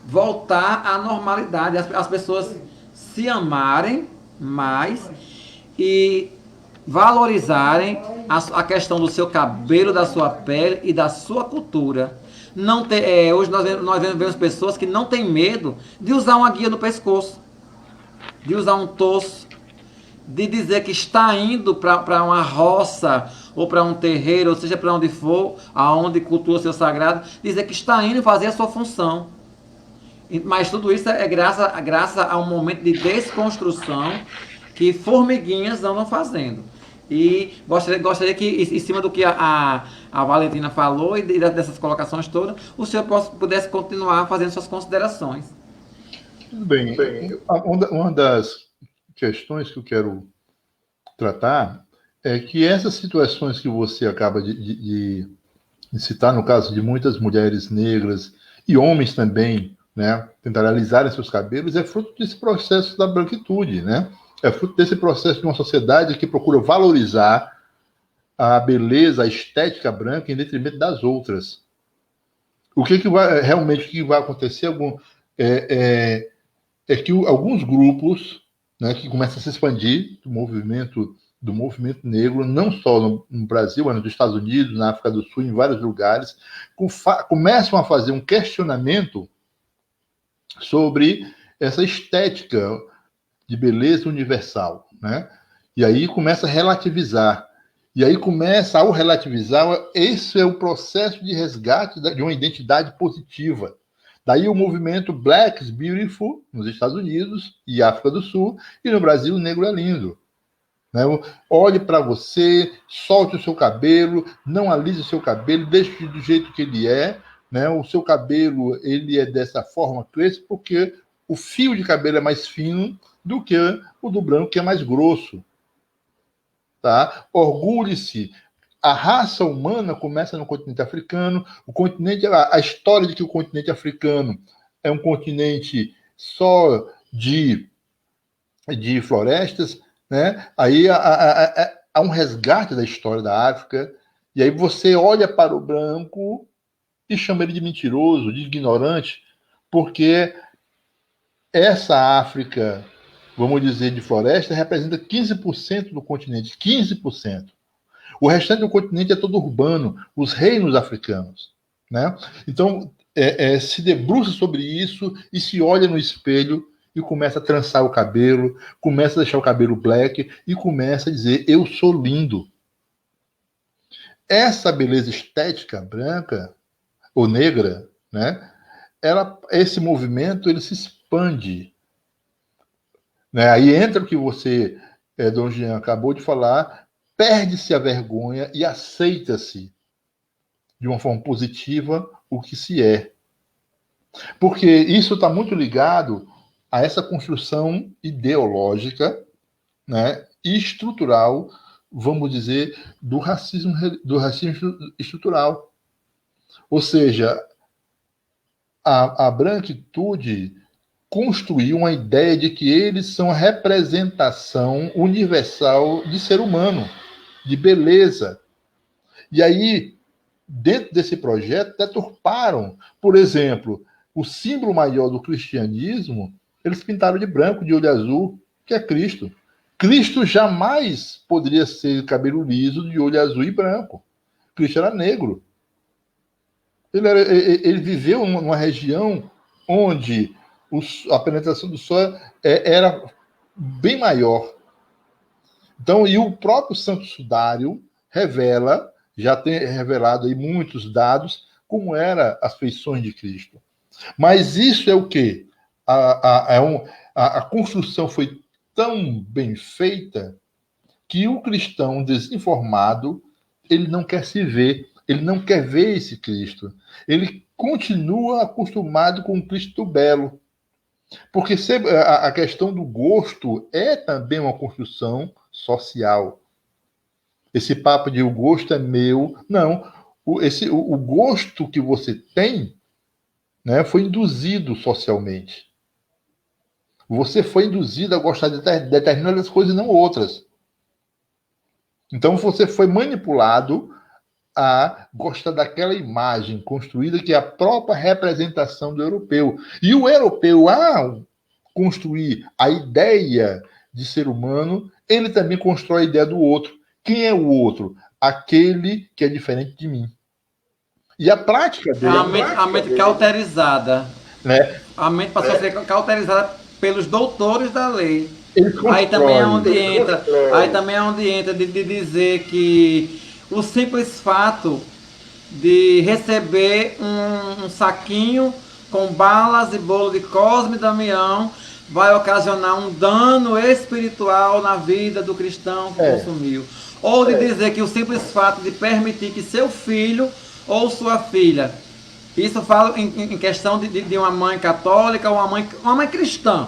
voltar à normalidade, as pessoas se amarem mais e valorizarem a questão do seu cabelo, da sua pele e da sua cultura. Hoje nós vemos pessoas que não têm medo de usar uma guia no pescoço, de usar um torso, de dizer que está indo para uma roça ou para um terreiro, ou seja, para onde for, aonde cultua o seu sagrado, dizer que está indo fazer a sua função. Mas tudo isso é graças a um momento de desconstrução que formiguinhas andam fazendo. E gostaria que, em cima do que a Valentina falou e dessas colocações todas, o senhor pudesse continuar fazendo suas considerações. Tudo bem. Uma das questões que eu quero tratar é que essas situações que você acaba de citar, no caso de muitas mulheres negras e homens também, né, tentar alisarem seus cabelos, é fruto desse processo da branquitude, né? É fruto desse processo de uma sociedade que procura valorizar a beleza, a estética branca em detrimento das outras. O que vai acontecer é que alguns grupos, né, que começam a se expandir do movimento negro, não só no Brasil, mas nos Estados Unidos, na África do Sul, em vários lugares, começam a fazer um questionamento sobre essa estética de beleza universal, né? E aí começa a relativizar. E aí começa, ao relativizar, esse é o processo de resgate de uma identidade positiva. Daí o movimento Black is Beautiful nos Estados Unidos e África do Sul, e no Brasil o negro é lindo. Né? Olhe para você, solte o seu cabelo, não alise o seu cabelo, deixe do jeito que ele é. Né? O seu cabelo ele é dessa forma, cresce, porque o fio de cabelo é mais fino do que o do branco, que é mais grosso. Tá? Orgulhe-se. A raça humana começa no continente africano. A história de que o continente africano é um continente só de florestas, né? Aí há um resgate da história da África, e aí você olha para o branco e chama ele de mentiroso, de ignorante, porque essa África, vamos dizer, de floresta, representa 15% do continente, 15%. O restante do continente é todo urbano, os reinos africanos. Né? Então, se debruça sobre isso e se olha no espelho e começa a trançar o cabelo, começa a deixar o cabelo black e começa a dizer, eu sou lindo. Essa beleza estética branca ou negra, né? Esse movimento ele se expande. Né? Aí entra o que você Dom Jean acabou de falar, perde-se a vergonha e aceita-se de uma forma positiva o que se é. Porque isso está muito ligado a essa construção ideológica, né, e estrutural, vamos dizer, do racismo estrutural. Ou seja, a branquitude construiu uma ideia de que eles são a representação universal de ser humano, de beleza. E aí, dentro desse projeto, deturparam, por exemplo, o símbolo maior do cristianismo, eles pintaram de branco, de olho azul, que é Cristo. Cristo jamais poderia ser cabelo liso, de olho azul e branco. Cristo era negro. Ele viveu numa região onde a penetração do sol era bem maior. Então, e o próprio Santo Sudário revela, já tem revelado aí muitos dados, como eram as feições de Cristo. Mas isso é o quê? A construção foi tão bem feita que o cristão desinformado, ele não quer se ver, ele não quer ver esse Cristo. Ele continua acostumado com o Cristo belo. Porque a questão do gosto é também uma construção social. Esse papo de o gosto é meu, não. O gosto que você tem, né, foi induzido socialmente. Você foi induzido a gostar de determinadas coisas e não outras. Então você foi manipulado a gostar daquela imagem construída que é a própria representação do europeu. E o europeu, ao construir a ideia de ser humano, ele também constrói a ideia do outro. Quem é o outro? Aquele que é diferente de mim. E a prática dele... A mente cauterizada. Né? A mente passou a ser cauterizada pelos doutores da lei. Aí também é onde entra de dizer que o simples fato de receber um saquinho com balas e bolo de Cosme e Damião vai ocasionar um dano espiritual na vida do cristão que consumiu. Ou de dizer que o simples fato de permitir que seu filho ou sua filha, isso falo em questão de uma mãe católica ou uma mãe cristã,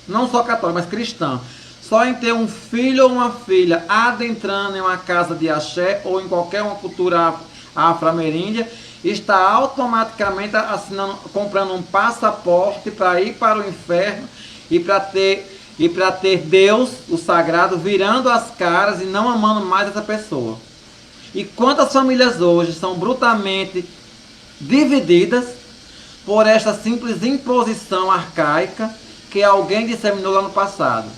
não só católica, mas cristã, só em ter um filho ou uma filha adentrando em uma casa de axé ou em qualquer uma cultura afro-ameríndia, está automaticamente comprando um passaporte para ir para o inferno e para ter Deus, o sagrado, virando as caras e não amando mais essa pessoa. E quantas famílias hoje são brutalmente divididas por esta simples imposição arcaica que alguém disseminou lá no passado.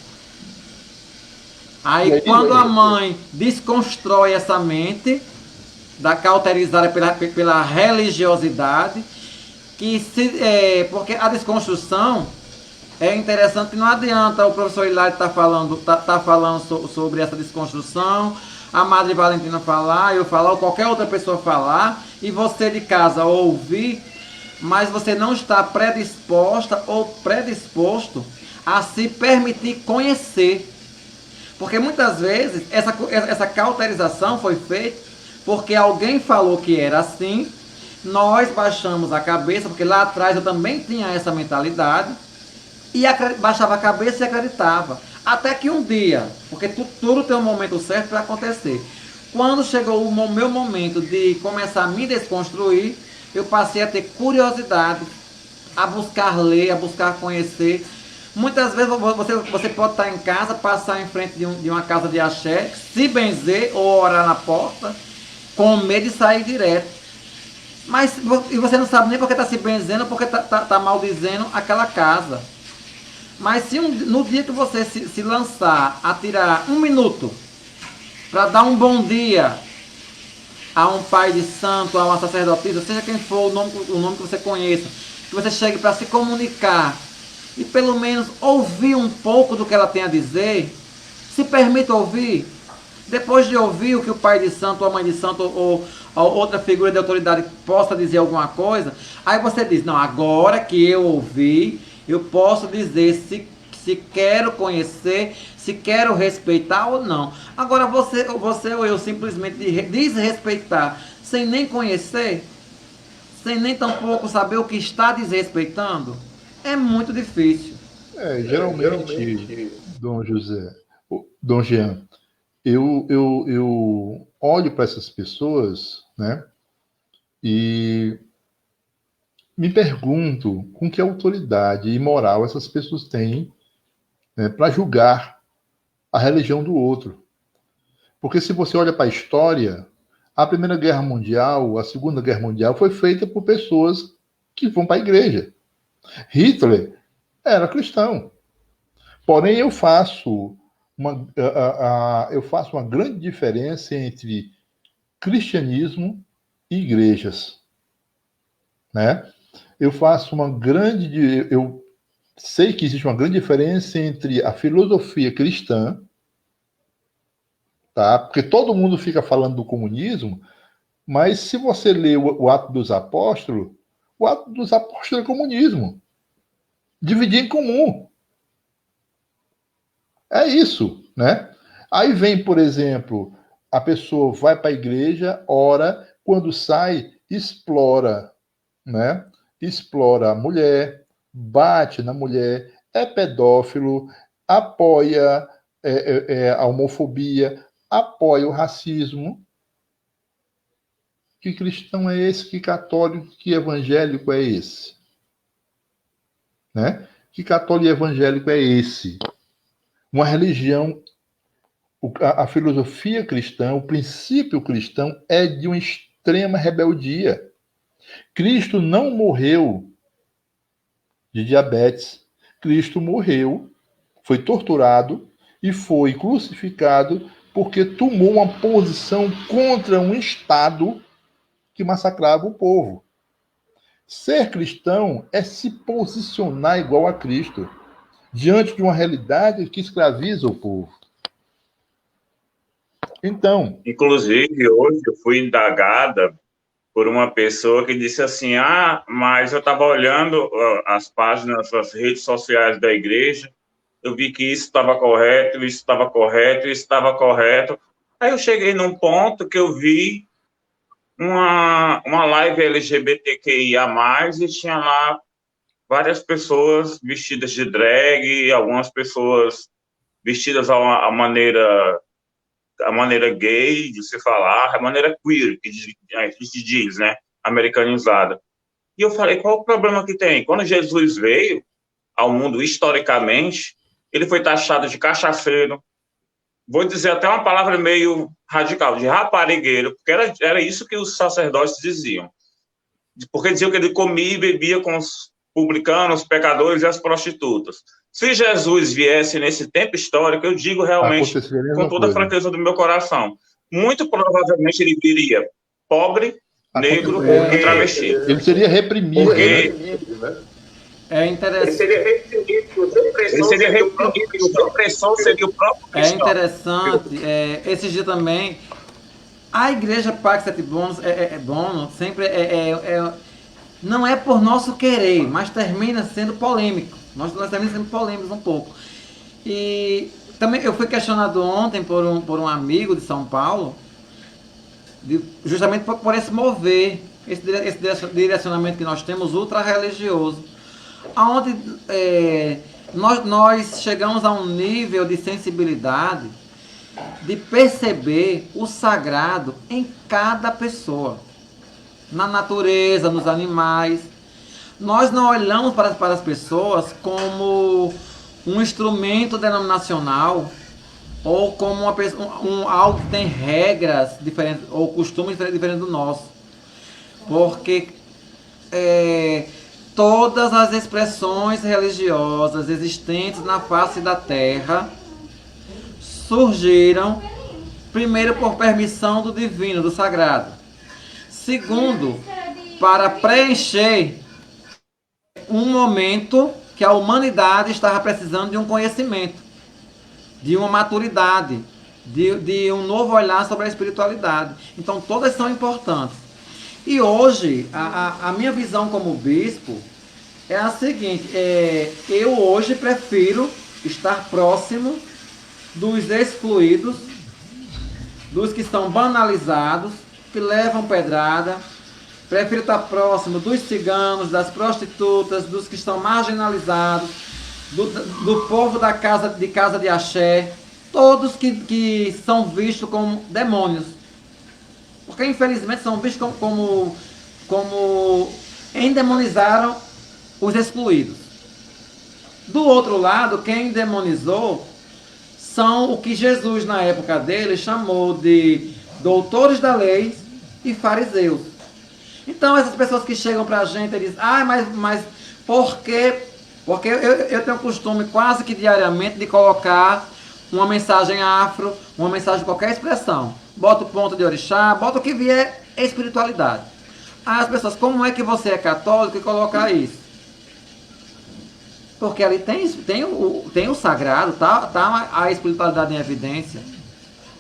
Aí quando a mãe desconstrói essa mente, cauterizada pela religiosidade, porque a desconstrução é interessante que não adianta o professor Hilário estar falando sobre essa desconstrução, a Madre Valentina falar, eu falar, ou qualquer outra pessoa falar, e você de casa ouvir, mas você não está predisposta ou predisposto a se permitir conhecer. Porque muitas vezes essa cauterização foi feita porque alguém falou que era assim, nós baixamos a cabeça, porque lá atrás eu também tinha essa mentalidade, e baixava a cabeça e acreditava. Até que um dia, porque tudo tem um momento certo para acontecer, quando chegou o meu momento de começar a me desconstruir, eu passei a ter curiosidade, a buscar ler, a buscar conhecer. Muitas vezes você pode estar em casa, passar em frente de uma casa de axé, se benzer ou orar na porta, com medo de sair direto. E você não sabe nem porque está se benzendo, porque está maldizendo aquela casa. Mas se no dia que você se lançar a tirar 1 minuto para dar um bom dia a um pai de santo, a uma sacerdotisa, seja quem for o nome que você conheça, que você chegue para se comunicar e pelo menos ouvir um pouco do que ela tem a dizer, se permita ouvir. Depois de ouvir o que o pai de santo, ou a mãe de santo, ou outra figura de autoridade possa dizer alguma coisa, aí você diz, não, agora que eu ouvi, eu posso dizer se quero conhecer, se quero respeitar ou não. Agora, você ou eu simplesmente desrespeitar, sem nem conhecer, sem nem tampouco saber o que está desrespeitando, é muito difícil. Geralmente, Dom José, Dom Jean, eu olho para essas pessoas, né, e me pergunto com que autoridade e moral essas pessoas têm, né, para julgar a religião do outro. Porque se você olha para a história, a Primeira Guerra Mundial, a Segunda Guerra Mundial foi feita por pessoas que vão para a igreja. Hitler era cristão. Porém, eu faço uma grande diferença entre cristianismo e igrejas, né? Eu sei que existe uma grande diferença entre a filosofia cristã, tá? Porque todo mundo fica falando do comunismo, mas se você ler o Atos dos Apóstolos, o Atos dos Apóstolos é comunismo. Dividir em comum. É isso, né? Aí vem, por exemplo, a pessoa vai para a igreja, ora, quando sai, explora, né? Explora a mulher, bate na mulher, é pedófilo, apoia a homofobia, apoia o racismo. Que cristão é esse? Que católico, que evangélico é esse? Né? Que católico e evangélico é esse? Uma religião, a filosofia cristã, o princípio cristão é de uma extrema rebeldia. Cristo não morreu de diabetes. Cristo morreu, foi torturado e foi crucificado porque tomou uma posição contra um Estado que massacrava o povo. Ser cristão é se posicionar igual a Cristo, diante de uma realidade que escraviza o povo. Então, inclusive, hoje eu fui indagada por uma pessoa que disse assim, mas eu estava olhando as páginas, as redes sociais da igreja, eu vi que isso estava correto, isso estava correto, isso estava correto. Aí eu cheguei num ponto que eu vi uma live LGBTQIA+, e tinha lá várias pessoas vestidas de drag, algumas pessoas vestidas à maneira gay de se falar, a maneira queer, que se diz, né, americanizada. E eu falei, qual o problema que tem? Quando Jesus veio ao mundo, historicamente, ele foi taxado de cachaceiro, vou dizer até uma palavra meio radical, de raparigueiro, porque era isso que os sacerdotes diziam. Porque diziam que ele comia e bebia com os publicanos, os pecadores e as prostitutas. Se Jesus viesse nesse tempo histórico, eu digo realmente, com toda a franqueza do meu coração, muito provavelmente ele viria pobre, negro e travesti. Ele seria reprimido. Porque... né? É interessante. Ele seria reprimido, a opressão seria o próprio cristão. É interessante, esses dias também, a igreja Pax et Bonus Bono sempre não é por nosso querer, mas termina sendo polêmico. Nós terminamos sendo polêmicos um pouco. E também eu fui questionado ontem por um amigo de São Paulo, justamente por esse mover, esse direcionamento que nós temos ultra-religioso, onde nós chegamos a um nível de sensibilidade de perceber o sagrado em cada pessoa, na natureza, nos animais. Nós não olhamos para as pessoas como um instrumento denominacional ou como algo que tem regras diferentes ou costumes diferentes do nosso, porque todas as expressões religiosas existentes na face da terra surgiram, primeiro, por permissão do divino, do sagrado. Segundo, para preencher um momento que a humanidade estava precisando de um conhecimento, de uma maturidade, de um novo olhar sobre a espiritualidade. Então, todas são importantes. E hoje, a minha visão como bispo é a seguinte, eu hoje prefiro estar próximo dos excluídos, dos que estão banalizados, que levam pedrada. Prefiro estar próximo dos ciganos, das prostitutas, dos que estão marginalizados, do povo da casa de axé, todos que são vistos como demônios. Porque infelizmente são vistos como endemonizaram os excluídos. Do outro lado, quem demonizou são o que Jesus, na época dele, chamou de doutores da lei e fariseus. Então, essas pessoas que chegam pra gente e dizem, mas por quê? Porque eu tenho o costume quase que diariamente de colocar uma mensagem afro, uma mensagem de qualquer expressão. Bota o ponto de orixá, bota o que vier, é espiritualidade. Aí as pessoas, como é que você é católico e coloca isso? Porque ali tem o sagrado, tá a espiritualidade em evidência.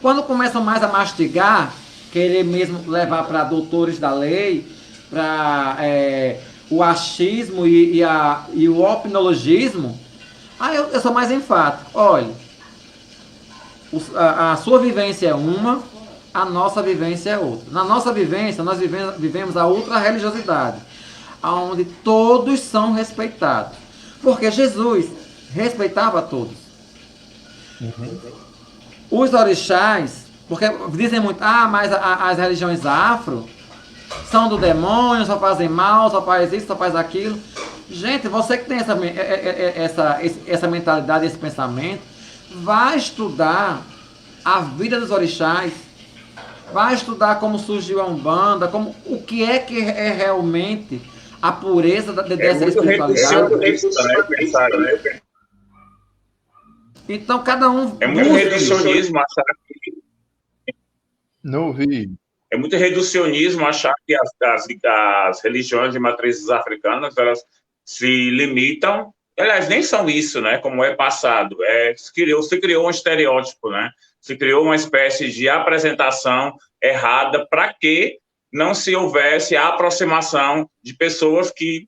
Quando começam mais a mastigar, querer mesmo levar para doutores da lei, para o achismo e o opnologismo, aí eu sou mais enfático. Olha, a sua vivência é uma, a nossa vivência é outra. Na nossa vivência, nós vivemos a outra religiosidade, onde todos são respeitados. Porque Jesus respeitava todos. Os orixás, porque dizem muito, mas as religiões afro são do demônio, só fazem mal, só faz isso, só faz aquilo. Gente, você que tem essa mentalidade, esse pensamento, vai estudar a vida dos orixás, vai estudar como surgiu a Umbanda, o que é realmente a pureza dessa espiritualidade. Então, cada um... É muito reducionismo achar que... Não ouvi. É muito reducionismo achar que as religiões de matrizes africanas, elas se limitam... Aliás, nem são isso, né? Como é passado. Se criou um estereótipo, né? Se criou uma espécie de apresentação errada para que não se houvesse a aproximação de pessoas que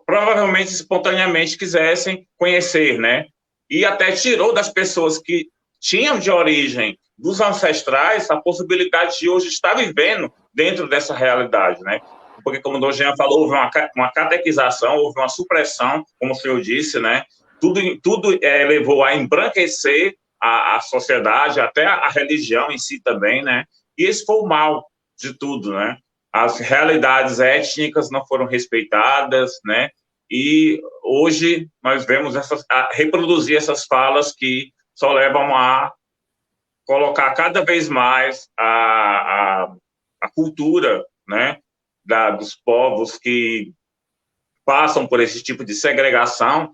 provavelmente, espontaneamente, quisessem conhecer, né? E até tirou das pessoas que tinham de origem dos ancestrais a possibilidade de hoje estar vivendo dentro dessa realidade, né? Porque, como o Dom Jean falou, houve uma catequização, houve uma supressão, como o senhor disse, né? Tudo levou a embranquecer a sociedade, até a religião em si também, né? E esse foi o mal de tudo, né? As realidades étnicas não foram respeitadas, né? E hoje nós vemos reproduzir essas falas que só levam a colocar cada vez mais a cultura, né? Dos povos que passam por esse tipo de segregação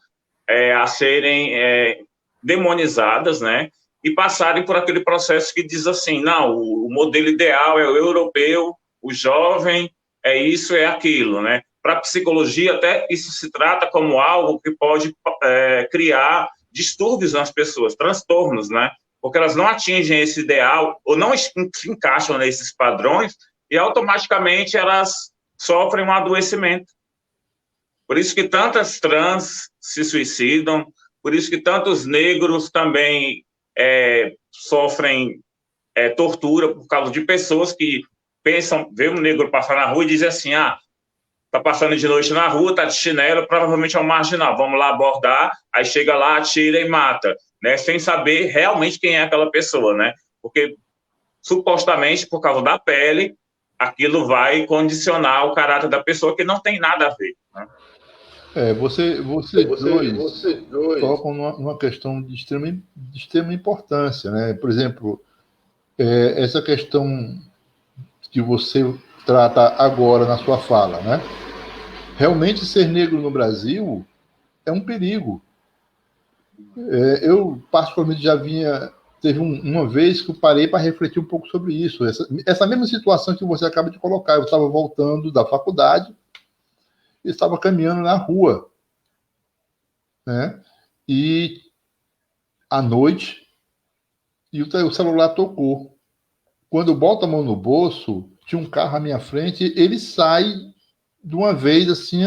a serem demonizadas, né? E passarem por aquele processo que diz assim, não, o modelo ideal é o europeu, o jovem, é isso, é aquilo, né? Para a psicologia, até isso se trata como algo que pode criar distúrbios nas pessoas, transtornos, né? Porque elas não atingem esse ideal, ou não se encaixam nesses padrões, e automaticamente elas sofrem um adoecimento. Por isso que tantas trans se suicidam, por isso que tantos negros também sofrem tortura por causa de pessoas que pensam, vê um negro passar na rua e dizem assim, tá passando de noite na rua, tá de chinelo, provavelmente é um marginal, vamos lá abordar, aí chega lá, atira e mata, né, sem saber realmente quem é aquela pessoa, né, porque supostamente por causa da pele, aquilo vai condicionar o caráter da pessoa que não tem nada a ver, né? Você dois tocam numa questão de extrema importância, né? Por exemplo, essa questão que você trata agora na sua fala, né? Realmente ser negro no Brasil é um perigo. Eu, particularmente, teve uma vez que eu parei para refletir um pouco sobre isso. Essa mesma situação que você acaba de colocar. Eu estava voltando da faculdade, estava caminhando na rua, né? E à noite, e o celular tocou. Quando eu boto a mão no bolso, tinha um carro à minha frente, ele sai de uma vez assim,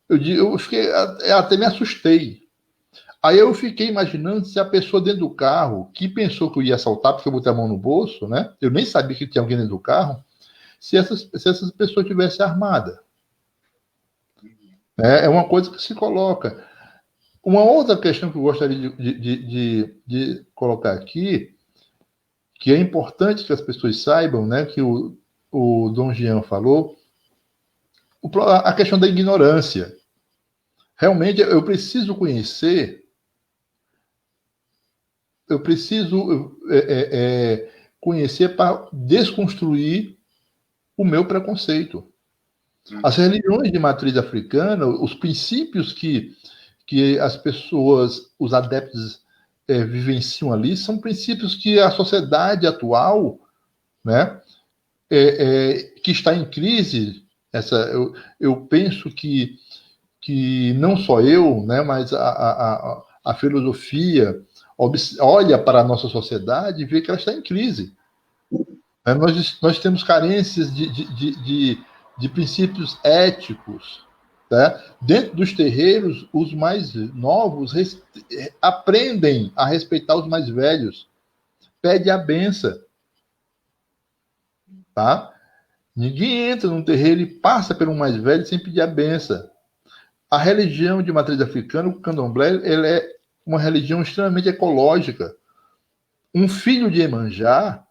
eu fiquei, até me assustei. Aí eu fiquei imaginando se a pessoa dentro do carro, que pensou que eu ia assaltar porque eu botei a mão no bolso, né? Eu nem sabia que tinha alguém dentro do carro, se essas pessoas tivessem armada. É uma coisa que se coloca. Uma outra questão que eu gostaria de colocar aqui, que é importante que as pessoas saibam, né, que o Dom Jean falou, a questão da ignorância. Realmente, eu preciso conhecer para desconstruir o meu preconceito. As religiões de matriz africana, os princípios que as pessoas, os adeptos, vivenciam ali, são princípios que a sociedade atual, né, que está em crise. Eu penso que não só eu, né, mas a filosofia olha para a nossa sociedade e vê que ela está em crise. Nós temos carências de princípios éticos. Tá? Dentro dos terreiros, os mais novos aprendem a respeitar os mais velhos. Pede a benção. Tá? Ninguém entra num terreiro e passa pelo mais velho sem pedir a benção. A religião de matriz africana, o candomblé, ela é uma religião extremamente ecológica. Um filho de Iemanjá,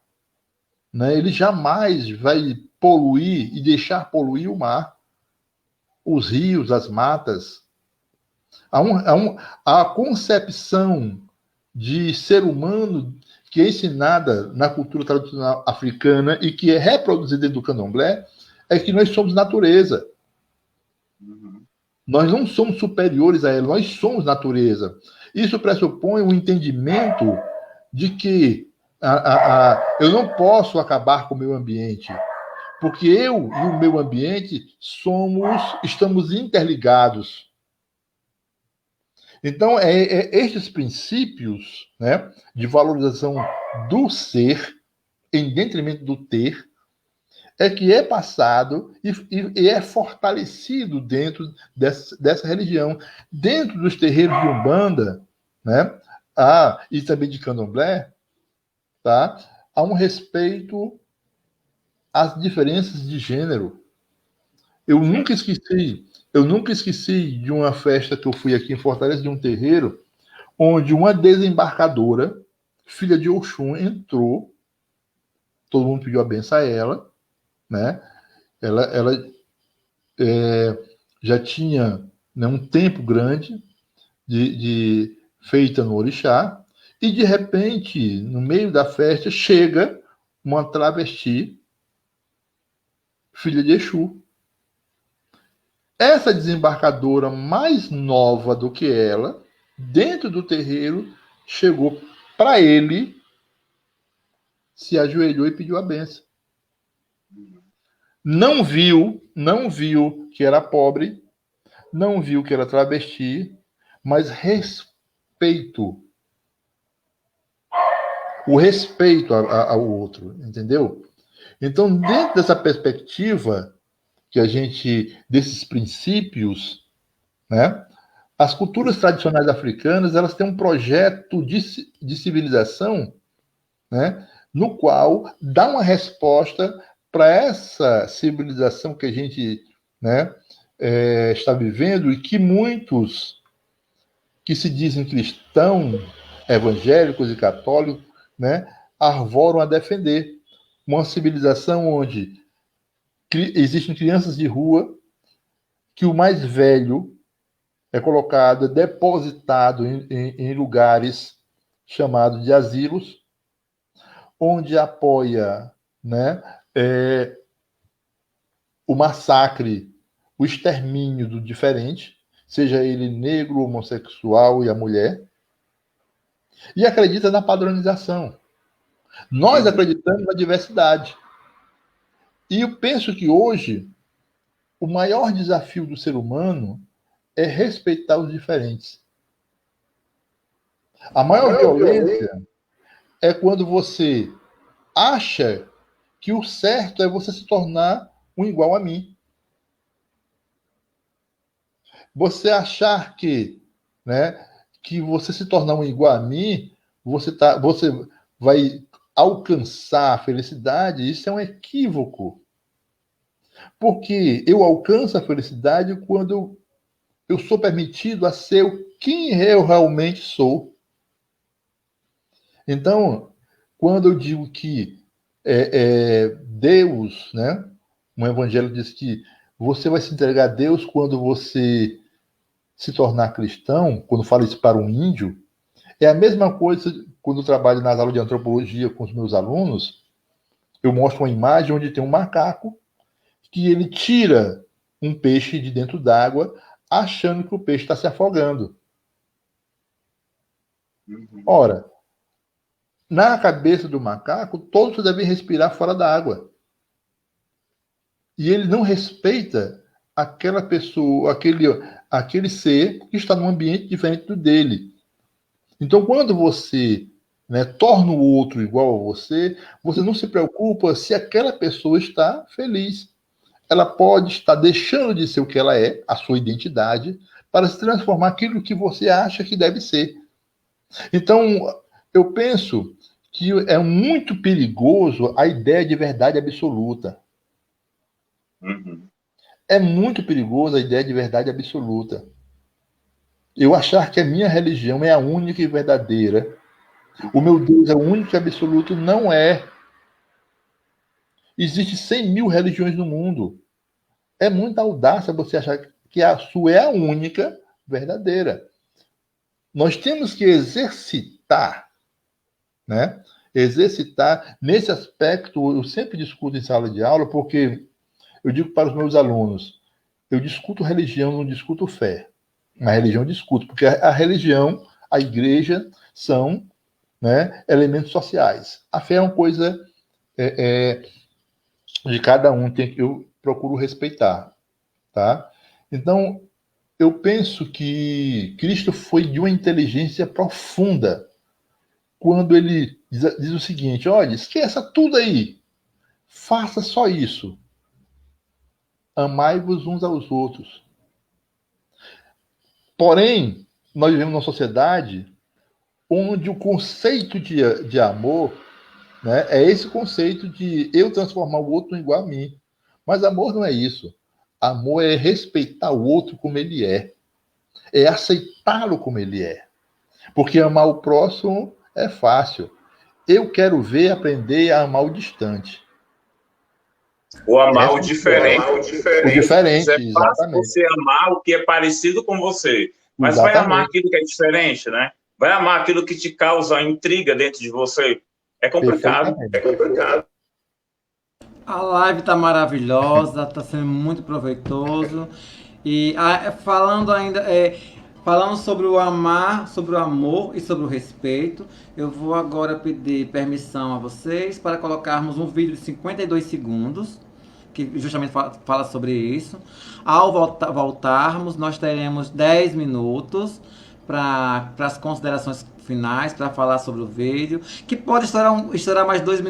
né, ele jamais vai poluir e deixar poluir o mar, os rios, as matas. A concepção de ser humano que é ensinada na cultura tradicional africana e que é reproduzida dentro do candomblé é que nós somos natureza. Nós não somos superiores a ela, nós somos natureza. Isso pressupõe um entendimento de que eu não posso acabar com o meio ambiente, porque eu e o meio ambiente estamos interligados. Então, estes princípios, né, de valorização do ser em detrimento do ter é que é passado e é fortalecido dentro dessa religião. Dentro dos terreiros de Umbanda, né, e também de Candomblé, tá, há um respeito às diferenças de gênero. Eu nunca esqueci de uma festa que eu fui aqui em Fortaleza, de um terreiro, onde uma desembarcadora, filha de Oxum, entrou, todo mundo pediu a benção a ela, né? Ela já tinha, né, um tempo grande de feita no orixá, e de repente, no meio da festa, chega uma travesti, filha de Exu. Essa desembarcadora mais nova do que ela, dentro do terreiro, chegou para ele, se ajoelhou e pediu a benção. Não viu que era pobre, não viu que era travesti, mas respeito. O respeito ao outro, entendeu? Então, dentro dessa perspectiva desses princípios, né, as culturas tradicionais africanas, elas têm um projeto de civilização, né, no qual dá uma resposta para essa civilização que a gente, né, está vivendo e que muitos que se dizem cristãos, evangélicos e católicos, né, arvoram a defender. Uma civilização onde existem crianças de rua, que o mais velho é colocado, depositado em lugares chamados de asilos, onde apoia, né, o massacre, o extermínio do diferente, seja ele negro, homossexual e a mulher, e acredita na padronização. Nós acreditamos na diversidade. E eu penso que hoje o maior desafio do ser humano é respeitar os diferentes. A maior violência é quando você acha que o certo é você se tornar um igual a mim. Você achar que, né, que você se tornar um igual a mim, você vai alcançar a felicidade, isso é um equívoco. Porque eu alcanço a felicidade quando eu sou permitido a ser quem eu realmente sou. Então, quando eu digo que Deus, né? Um evangelho diz que você vai se entregar a Deus quando você se tornar cristão, quando fala isso para um índio, é a mesma coisa quando eu trabalho nas aulas de antropologia com os meus alunos, eu mostro uma imagem onde tem um macaco que ele tira um peixe de dentro d'água achando que o peixe está se afogando. Ora, na cabeça do macaco, todos devem respirar fora da água. E ele não respeita aquela pessoa, aquele ser que está num ambiente diferente do dele. Então, quando você, né, torna o outro igual a você não se preocupa se aquela pessoa está feliz. Ela pode estar deixando de ser o que ela é, a sua identidade, para se transformar aquilo que você acha que deve ser. Então, eu penso que é muito perigoso a ideia de verdade absoluta. Uhum. É muito perigoso a ideia de verdade absoluta. Eu achar que a minha religião é a única e verdadeira, o meu Deus é o único e absoluto, não é. Existem 100 mil religiões no mundo. É muita audácia você achar que a sua é a única verdadeira. Nós temos que exercitar, né? Exercitar nesse aspecto. Eu sempre discuto em sala de aula, porque eu digo para os meus alunos, eu discuto religião, não discuto fé. A religião eu discuto, porque a religião, a igreja, são, né, elementos sociais. A fé é uma coisa de cada um, eu procuro respeitar, tá? Então, eu penso que Cristo foi de uma inteligência profunda quando ele diz o seguinte: olha, esqueça tudo aí, faça só isso, amai-vos uns aos outros. Porém, nós vivemos numa sociedade onde o conceito de amor, né, é esse conceito de eu transformar o outro igual a mim. Mas amor não é isso. Amor é respeitar o outro como ele é aceitá-lo como ele é. Porque amar o próximo é fácil. Eu quero ver aprender a amar o distante. Ou amar o diferente. O diferente, É fácil exatamente. você amar o que é parecido com você. Mas vai amar aquilo que é diferente, né? Vai amar aquilo que te causa intriga dentro de você. É complicado. É complicado. A live tá maravilhosa, tá sendo muito proveitoso. E falando sobre o amar, sobre o amor e sobre o respeito, eu vou agora pedir permissão a vocês para colocarmos um vídeo de 52 segundos, que justamente fala sobre isso. Ao voltarmos, nós teremos 10 minutos para as considerações finais, para falar sobre o vídeo, que pode estourar mais 2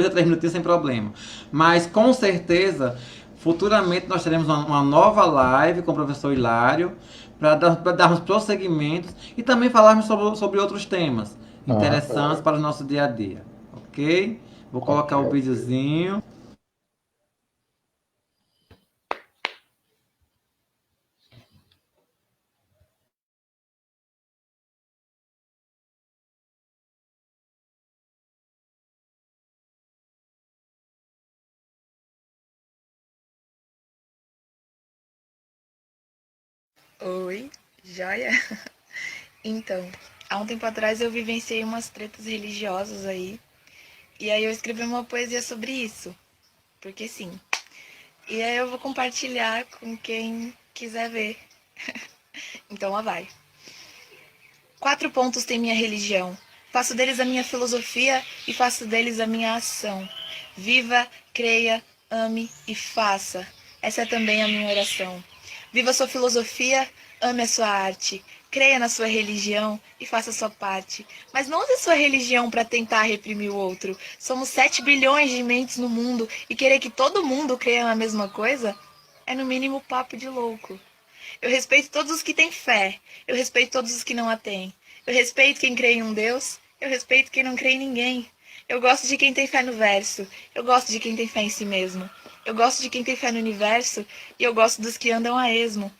a 3 minutinhos sem problema. Mas com certeza, futuramente nós teremos uma nova live com o professor Hilário, para darmos prosseguimentos e também falarmos sobre outros temas interessantes para o nosso dia a dia. Ok? Vou colocar o videozinho. Oi, joia? Então, há um tempo atrás eu vivenciei umas tretas religiosas aí. E aí eu escrevi uma poesia sobre isso. Porque sim. E aí eu vou compartilhar com quem quiser ver. Então lá vai. 4 pontos tem minha religião. Faço deles a minha filosofia e faço deles a minha ação. Viva, creia, ame e faça. Essa é também a minha oração. Viva a sua filosofia, ame a sua arte, creia na sua religião e faça a sua parte. Mas não use a sua religião para tentar reprimir o outro. Somos 7 bilhões de mentes no mundo e querer que todo mundo creia na mesma coisa é no mínimo papo de louco. Eu respeito todos os que têm fé. Eu respeito todos os que não a têm. Eu respeito quem crê em um Deus. Eu respeito quem não crê em ninguém. Eu gosto de quem tem fé no verso. Eu gosto de quem tem fé em si mesmo. Eu gosto de quem tem fé no universo. E eu gosto dos que andam a esmo.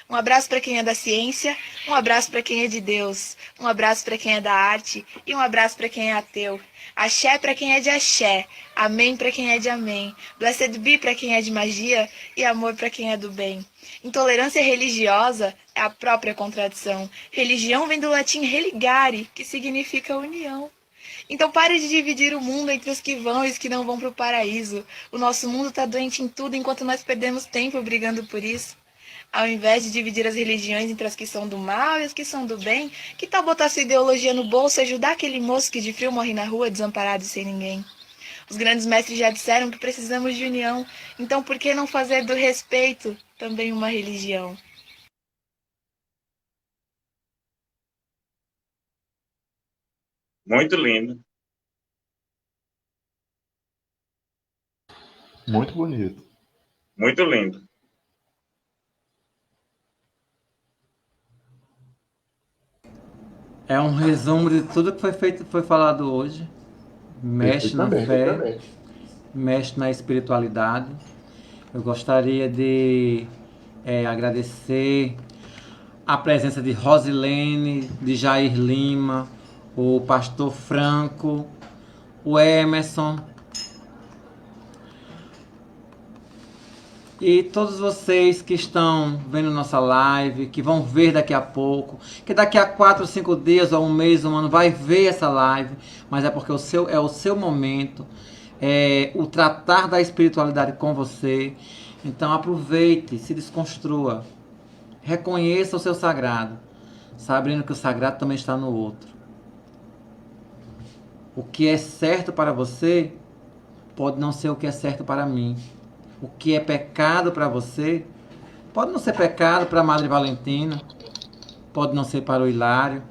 Um abraço para quem é da ciência, um abraço para quem é de Deus, um abraço para quem é da arte e um abraço para quem é ateu. Axé para quem é de axé, amém para quem é de amém, blessed be para quem é de magia e amor para quem é do bem. Intolerância religiosa é a própria contradição. Religião vem do latim religare, que significa união. Então pare de dividir o mundo entre os que vão e os que não vão para o paraíso. O nosso mundo está doente em tudo enquanto nós perdemos tempo brigando por isso. Ao invés de dividir as religiões entre as que são do mal e as que são do bem, que tal botar sua ideologia no bolso e ajudar aquele moço que de frio morre na rua desamparado e sem ninguém? Os grandes mestres já disseram que precisamos de união, então por que não fazer do respeito também uma religião? Muito lindo. Muito bonito. Muito lindo. É um resumo de tudo que foi falado hoje. Mexe na fé, mexe na espiritualidade. Eu gostaria de agradecer a presença de Rosilene, de Jair Lima, o pastor Franco, o Emerson e todos vocês que estão vendo nossa live, que vão ver daqui a pouco, que daqui a 4, 5 dias, ou um mês, um ano, vai ver essa live, mas é porque é o seu momento, é o tratar da espiritualidade com você. Então aproveite, se desconstrua, reconheça o seu sagrado, sabendo que o sagrado também está no outro. O que é certo para você pode não ser o que é certo para mim. O que é pecado para você pode não ser pecado para a Madre Valentina, pode não ser para o Hilário.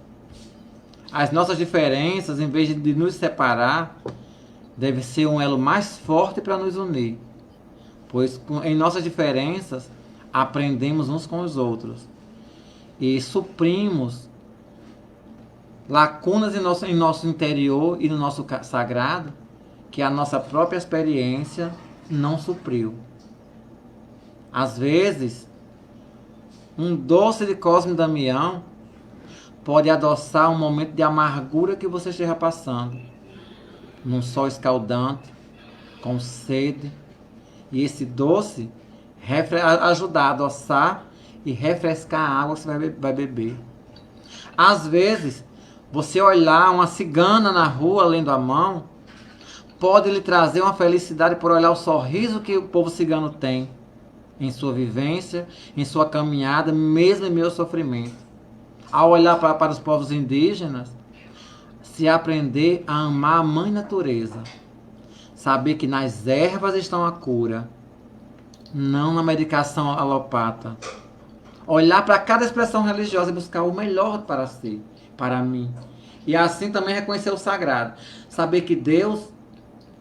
As nossas diferenças, em vez de nos separar, deve ser um elo mais forte para nos unir, pois em nossas diferenças aprendemos uns com os outros e suprimos lacunas em nosso interior e no nosso sagrado que a nossa própria experiência não supriu. Às vezes, um doce de Cosme Damião pode adoçar um momento de amargura que você esteja passando, num sol escaldante, com sede, e esse doce ajudar a adoçar e refrescar a água que você vai beber. Às vezes, você olhar uma cigana na rua lendo a mão pode lhe trazer uma felicidade por olhar o sorriso que o povo cigano tem em sua vivência, em sua caminhada, mesmo em meu sofrimento. Ao olhar para os povos indígenas, se aprender a amar a mãe natureza, saber que nas ervas estão a cura, não na medicação alopata. Olhar para cada expressão religiosa e buscar o melhor para si, para mim. E assim também reconhecer o sagrado. Saber que Deus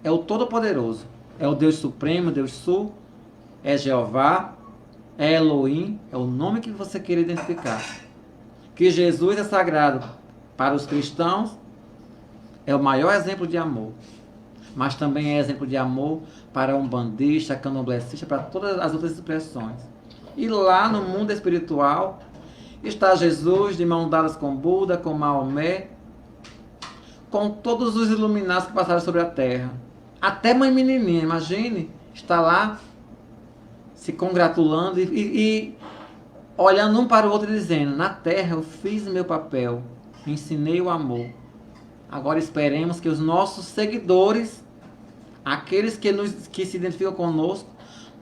é o Todo-Poderoso, é o Deus Supremo, Deus Sul, é Jeová, é Elohim, é o nome que você queira identificar. Que Jesus é sagrado para os cristãos, é o maior exemplo de amor, mas também é exemplo de amor para umbandista, candomblessista, para todas as outras expressões. E lá no mundo espiritual está Jesus de mãos dadas com Buda, com Maomé, com todos os iluminados que passaram sobre a terra. Até mãe menininha, imagine, está lá se congratulando e olhando um para o outro e dizendo: na terra eu fiz o meu papel, ensinei o amor. Agora esperemos que os nossos seguidores, aqueles que se identificam conosco,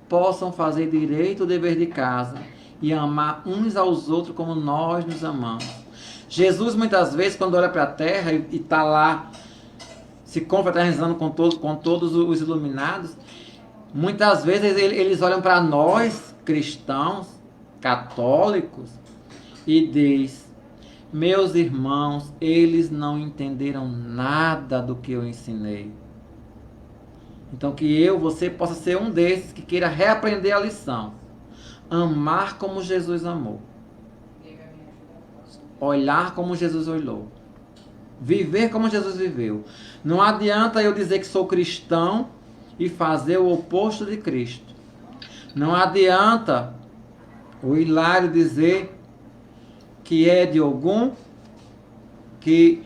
possam fazer direito o dever de casa e amar uns aos outros como nós nos amamos. Jesus, muitas vezes, quando olha para a terra e está lá se confraternizando com todos os iluminados, muitas vezes eles olham para nós, cristãos, católicos, e diz: meus irmãos, eles não entenderam nada do que eu ensinei. Então que você possa ser um desses que queira reaprender a lição. amar como Jesus amou, olhar como Jesus olhou, viver como Jesus viveu. Não adianta eu dizer que sou cristão e fazer o oposto de Cristo. Não adianta o Hilário dizer que é de Ogum, que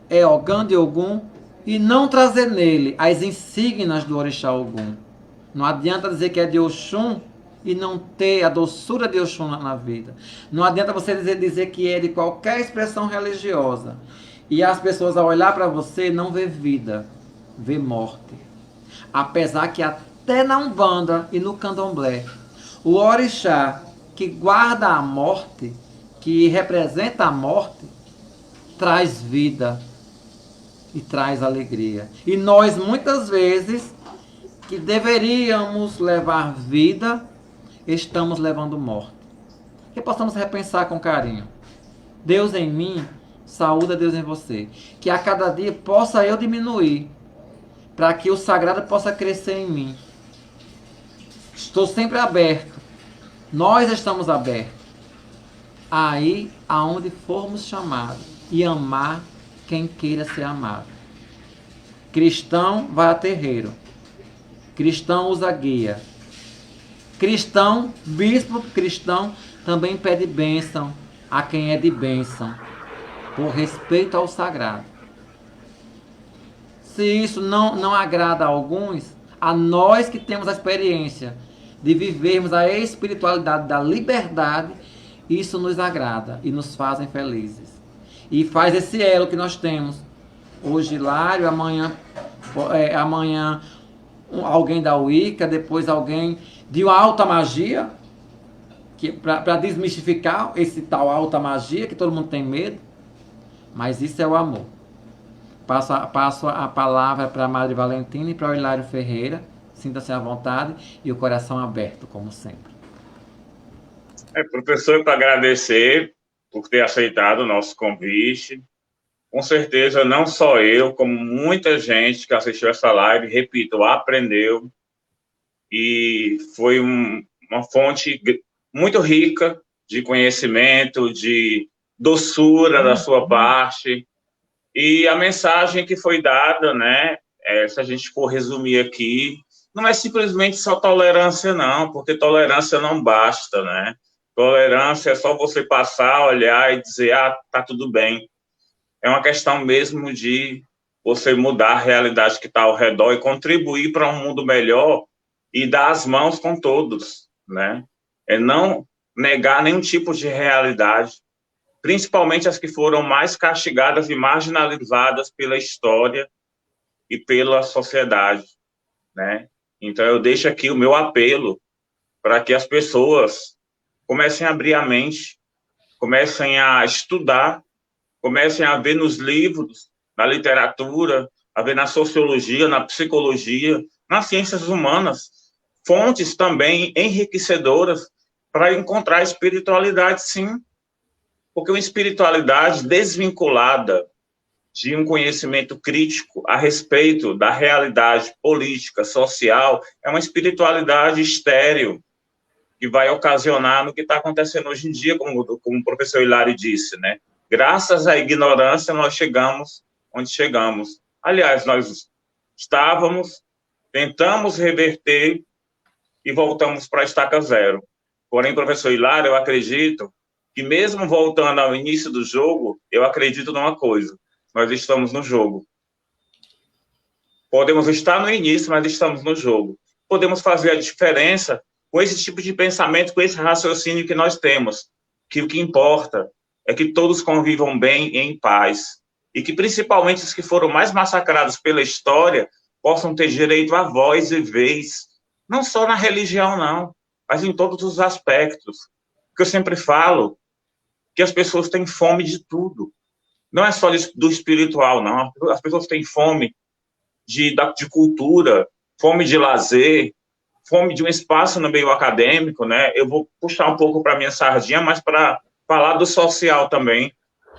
é Ogã de Ogum, e não trazer nele as insígnias do Orixá Ogum. Não adianta dizer que é de Oxum e não ter a doçura de Oxum na vida. Não adianta você dizer que é de qualquer expressão religiosa e as pessoas, ao olhar para você, não vê vida, vê morte. Apesar que até na Umbanda e no Candomblé, o Orixá que guarda a morte, que representa a morte, traz vida e traz alegria. E nós, muitas vezes, que deveríamos levar vida, estamos levando morte. Que possamos repensar com carinho. Deus em mim, saúde a Deus em você. Que a cada dia possa eu diminuir, para que o sagrado possa crescer em mim. Estou sempre aberto. Nós estamos abertos. Aí, aonde formos chamados. E amar quem queira ser amado. Cristão vai a terreiro. Cristão usa guia. Cristão, bispo cristão, também pede bênção a quem é de bênção, por respeito ao sagrado. Se isso não agrada a alguns, a nós que temos a experiência de vivermos a espiritualidade da liberdade, isso nos agrada e nos fazem felizes. E faz esse elo que nós temos. Hoje Hilário, amanhã alguém da Wicca, depois alguém de uma alta magia, para desmistificar esse tal alta magia que todo mundo tem medo. Mas isso é o amor. Passo a palavra para a Madre Valentina e para o Hilário Ferreira. Sinta-se à vontade e o coração aberto, como sempre. Professor, para agradecer por ter aceitado o nosso convite. Com certeza, não só eu, como muita gente que assistiu essa live, repito, aprendeu. E foi uma fonte muito rica de conhecimento, de doçura da sua parte. E a mensagem que foi dada, né, se a gente for resumir aqui, não é simplesmente só tolerância, não, porque tolerância não basta, né? Tolerância é só você passar, olhar e dizer, tá tudo bem. É uma questão mesmo de você mudar a realidade que está ao redor e contribuir para um mundo melhor e dar as mãos com todos, né? É não negar nenhum tipo de realidade, principalmente as que foram mais castigadas e marginalizadas pela história e pela sociedade, né? Então, eu deixo aqui o meu apelo para que as pessoas comecem a abrir a mente, comecem a estudar, comecem a ver nos livros, na literatura, a ver na sociologia, na psicologia, nas ciências humanas, fontes também enriquecedoras para encontrar espiritualidade, sim. Porque uma espiritualidade desvinculada de um conhecimento crítico a respeito da realidade política, social, é uma espiritualidade estéril, que vai ocasionar no que está acontecendo hoje em dia, como o professor Hilário disse, né? Graças à ignorância, nós chegamos onde chegamos. Aliás, nós tentamos reverter e voltamos para a estaca zero. Porém, professor Hilário, eu acredito que mesmo voltando ao início do jogo, eu acredito numa coisa, nós estamos no jogo. Podemos estar no início, mas estamos no jogo. Podemos fazer a diferença com esse tipo de pensamento, com esse raciocínio que nós temos, que o que importa é que todos convivam bem e em paz, e que principalmente os que foram mais massacrados pela história possam ter direito a voz e vez, não só na religião, não, mas em todos os aspectos. Porque eu sempre falo que as pessoas têm fome de tudo. Não é só do espiritual, não. As pessoas têm fome de cultura, fome de lazer, fome de um espaço no meio acadêmico, né? Eu vou puxar um pouco para a minha sardinha, mas para falar do social também.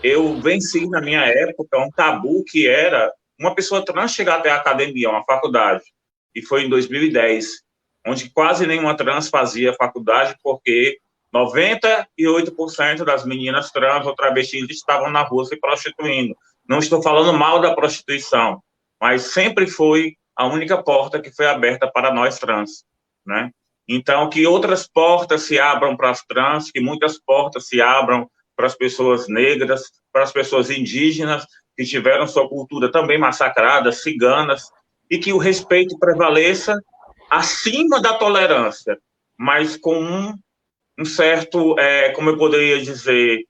Eu venci, na minha época, um tabu que era uma pessoa trans chegar até a academia, uma faculdade. E foi em 2010. onde quase nenhuma trans fazia faculdade, porque 98% das meninas trans ou travestis estavam na rua se prostituindo. Não estou falando mal da prostituição, mas sempre foi a única porta que foi aberta para nós trans, né? Então, que outras portas se abram para as trans, que muitas portas se abram para as pessoas negras, para as pessoas indígenas, que tiveram sua cultura também massacrada, ciganas, e que o respeito prevaleça acima da tolerância, mas com um certo, como eu poderia dizer,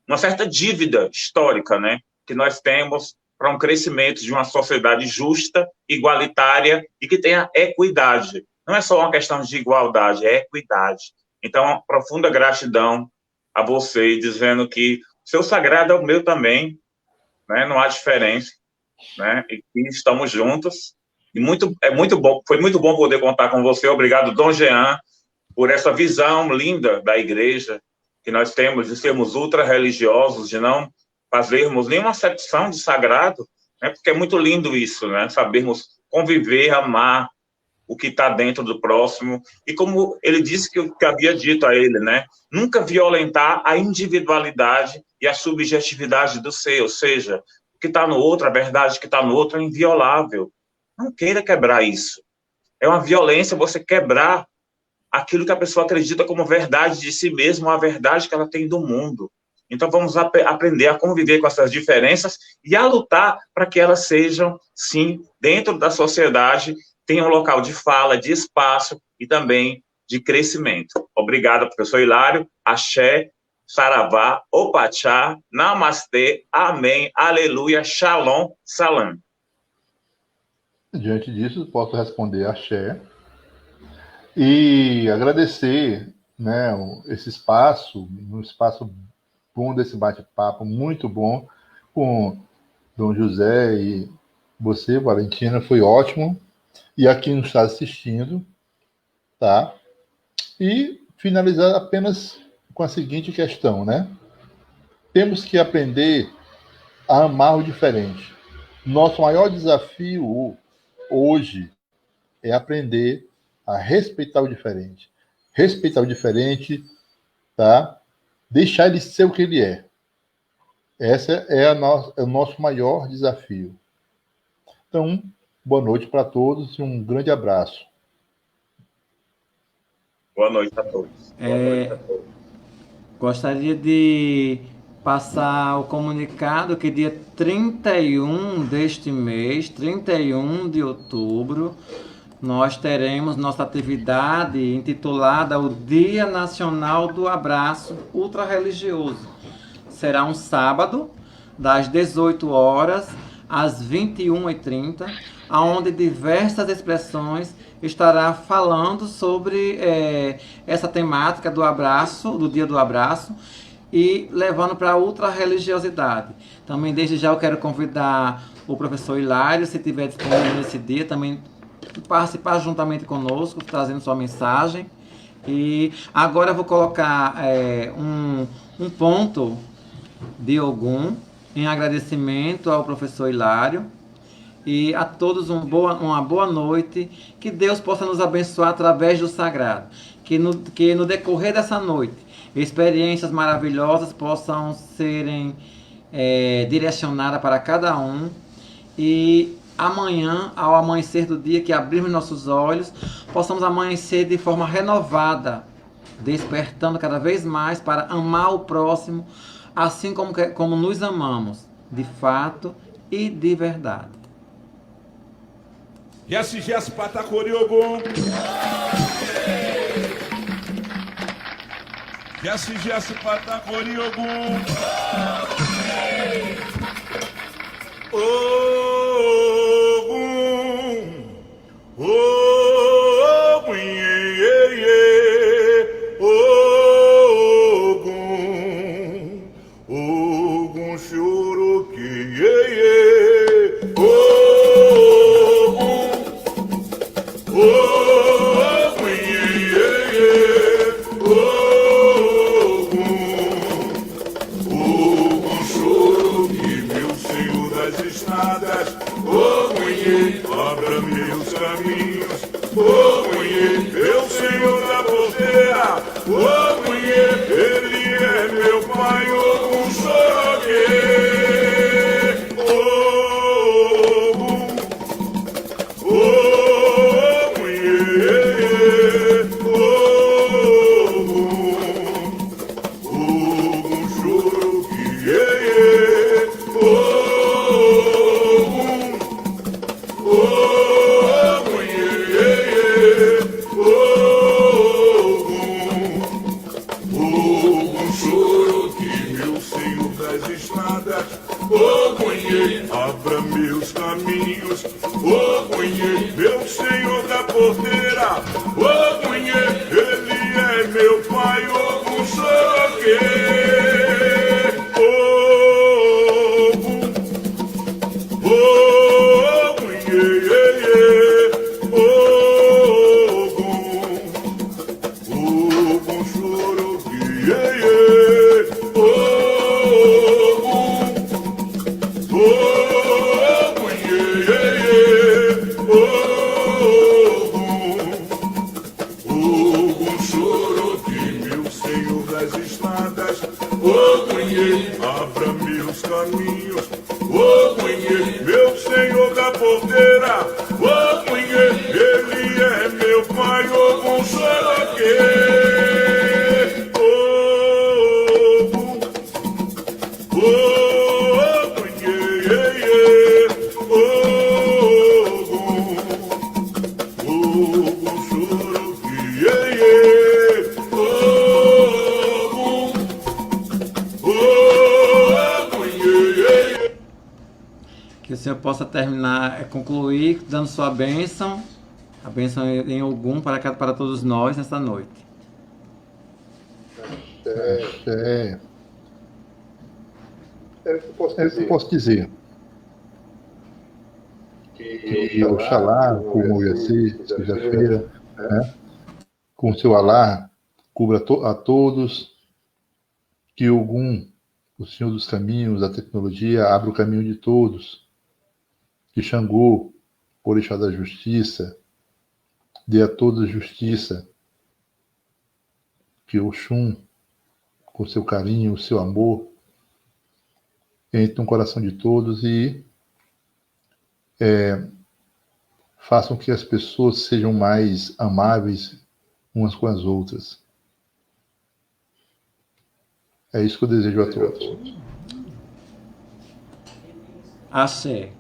uma certa dívida histórica, né, que nós temos para um crescimento de uma sociedade justa, igualitária e que tenha equidade. Não é só uma questão de igualdade, é equidade. Então, uma profunda gratidão a você, dizendo que o seu sagrado é o meu também, né, não há diferença, né, e que estamos juntos. E é muito bom, foi muito bom poder contar com você. Obrigado, Dom Jean, por essa visão linda da igreja que nós temos de sermos ultra-religiosos, de não fazermos nenhuma acepção de sagrado, né, porque é muito lindo isso, né, sabermos conviver, amar o que está dentro do próximo, e como ele disse que havia dito a ele, né, nunca violentar a individualidade e a subjetividade do ser, ou seja, o que está no outro, a verdade que está no outro é inviolável. Não queira quebrar isso. É uma violência você quebrar aquilo que a pessoa acredita como verdade de si mesma, a verdade que ela tem do mundo. Então, vamos aprender a conviver com essas diferenças e a lutar para que elas sejam, sim, dentro da sociedade, tenham um local de fala, de espaço e também de crescimento. Obrigado, professor Hilário. Axé, Saravá, Opachá, Namastê, Amém, Aleluia, Shalom, Salam. Diante disso, posso responder axé e agradecer, né, esse espaço, um espaço bom desse bate-papo, muito bom, com Dom José e você, Valentina, foi ótimo. E a quem nos está assistindo, tá? E finalizar apenas com a seguinte questão, né? Temos que aprender a amar o diferente. Nosso maior desafio hoje é aprender a respeitar o diferente. Respeitar o diferente, tá? Deixar ele ser o que ele é. Esse é o nosso maior desafio. Então, boa noite para todos e um grande abraço. Boa noite a todos. Gostaria de passar o comunicado que dia 31 deste mês, 31 de outubro, nós teremos nossa atividade intitulada o Dia Nacional do Abraço Ultra-Religioso. Será um sábado, das 18 horas às 21h30, onde diversas expressões estará falando sobre essa temática do abraço, do Dia do Abraço, e levando para a ultra-religiosidade. Também, desde já, eu quero convidar o professor Hilário, se estiver disponível nesse dia, também participar juntamente conosco, trazendo sua mensagem. E agora eu vou colocar um ponto de Ogum, em agradecimento ao professor Hilário, e a todos uma boa noite, que Deus possa nos abençoar através do sagrado, que no decorrer dessa noite, experiências maravilhosas possam serem direcionadas para cada um, e amanhã, ao amanhecer do dia, que abrirmos nossos olhos, possamos amanhecer de forma renovada, despertando cada vez mais para amar o próximo, assim como nos amamos, de fato e de verdade. Yes, Patacoriogon. Yes, Patacoriogon. Ogum, Ogum, choro que Ogum, choro que meu Senhor das estradas Ogunhê, abra meus caminhos. Ogunhê, meu Senhor da porteira. Ogunhê, ele é meu pai. Ogun Soroque. Ogun, Ogun Soroque. Ogun Soroque, meu Senhor das estradas. Ogunhê, abra meus caminhos. Ogunhê, meu Senhor da porteira. Ogunhê, ele é meu pai. Ogun Soroque. Que o Senhor possa terminar, concluir dando sua bênção, a bênção em Ogum para todos nós nessa noite. É o que eu posso dizer. Que Oxalá, como ia ser, segunda-feira, né, com seu Alá, cubra a todos, que Ogum, o Senhor dos caminhos, a tecnologia, abra o caminho de todos, que Xangô, Orixá da justiça, dê a todos justiça, que Oxum, com seu carinho, o seu amor, entre no coração de todos e façam que as pessoas sejam mais amáveis umas com as outras. É isso que eu desejo a todos. Axé.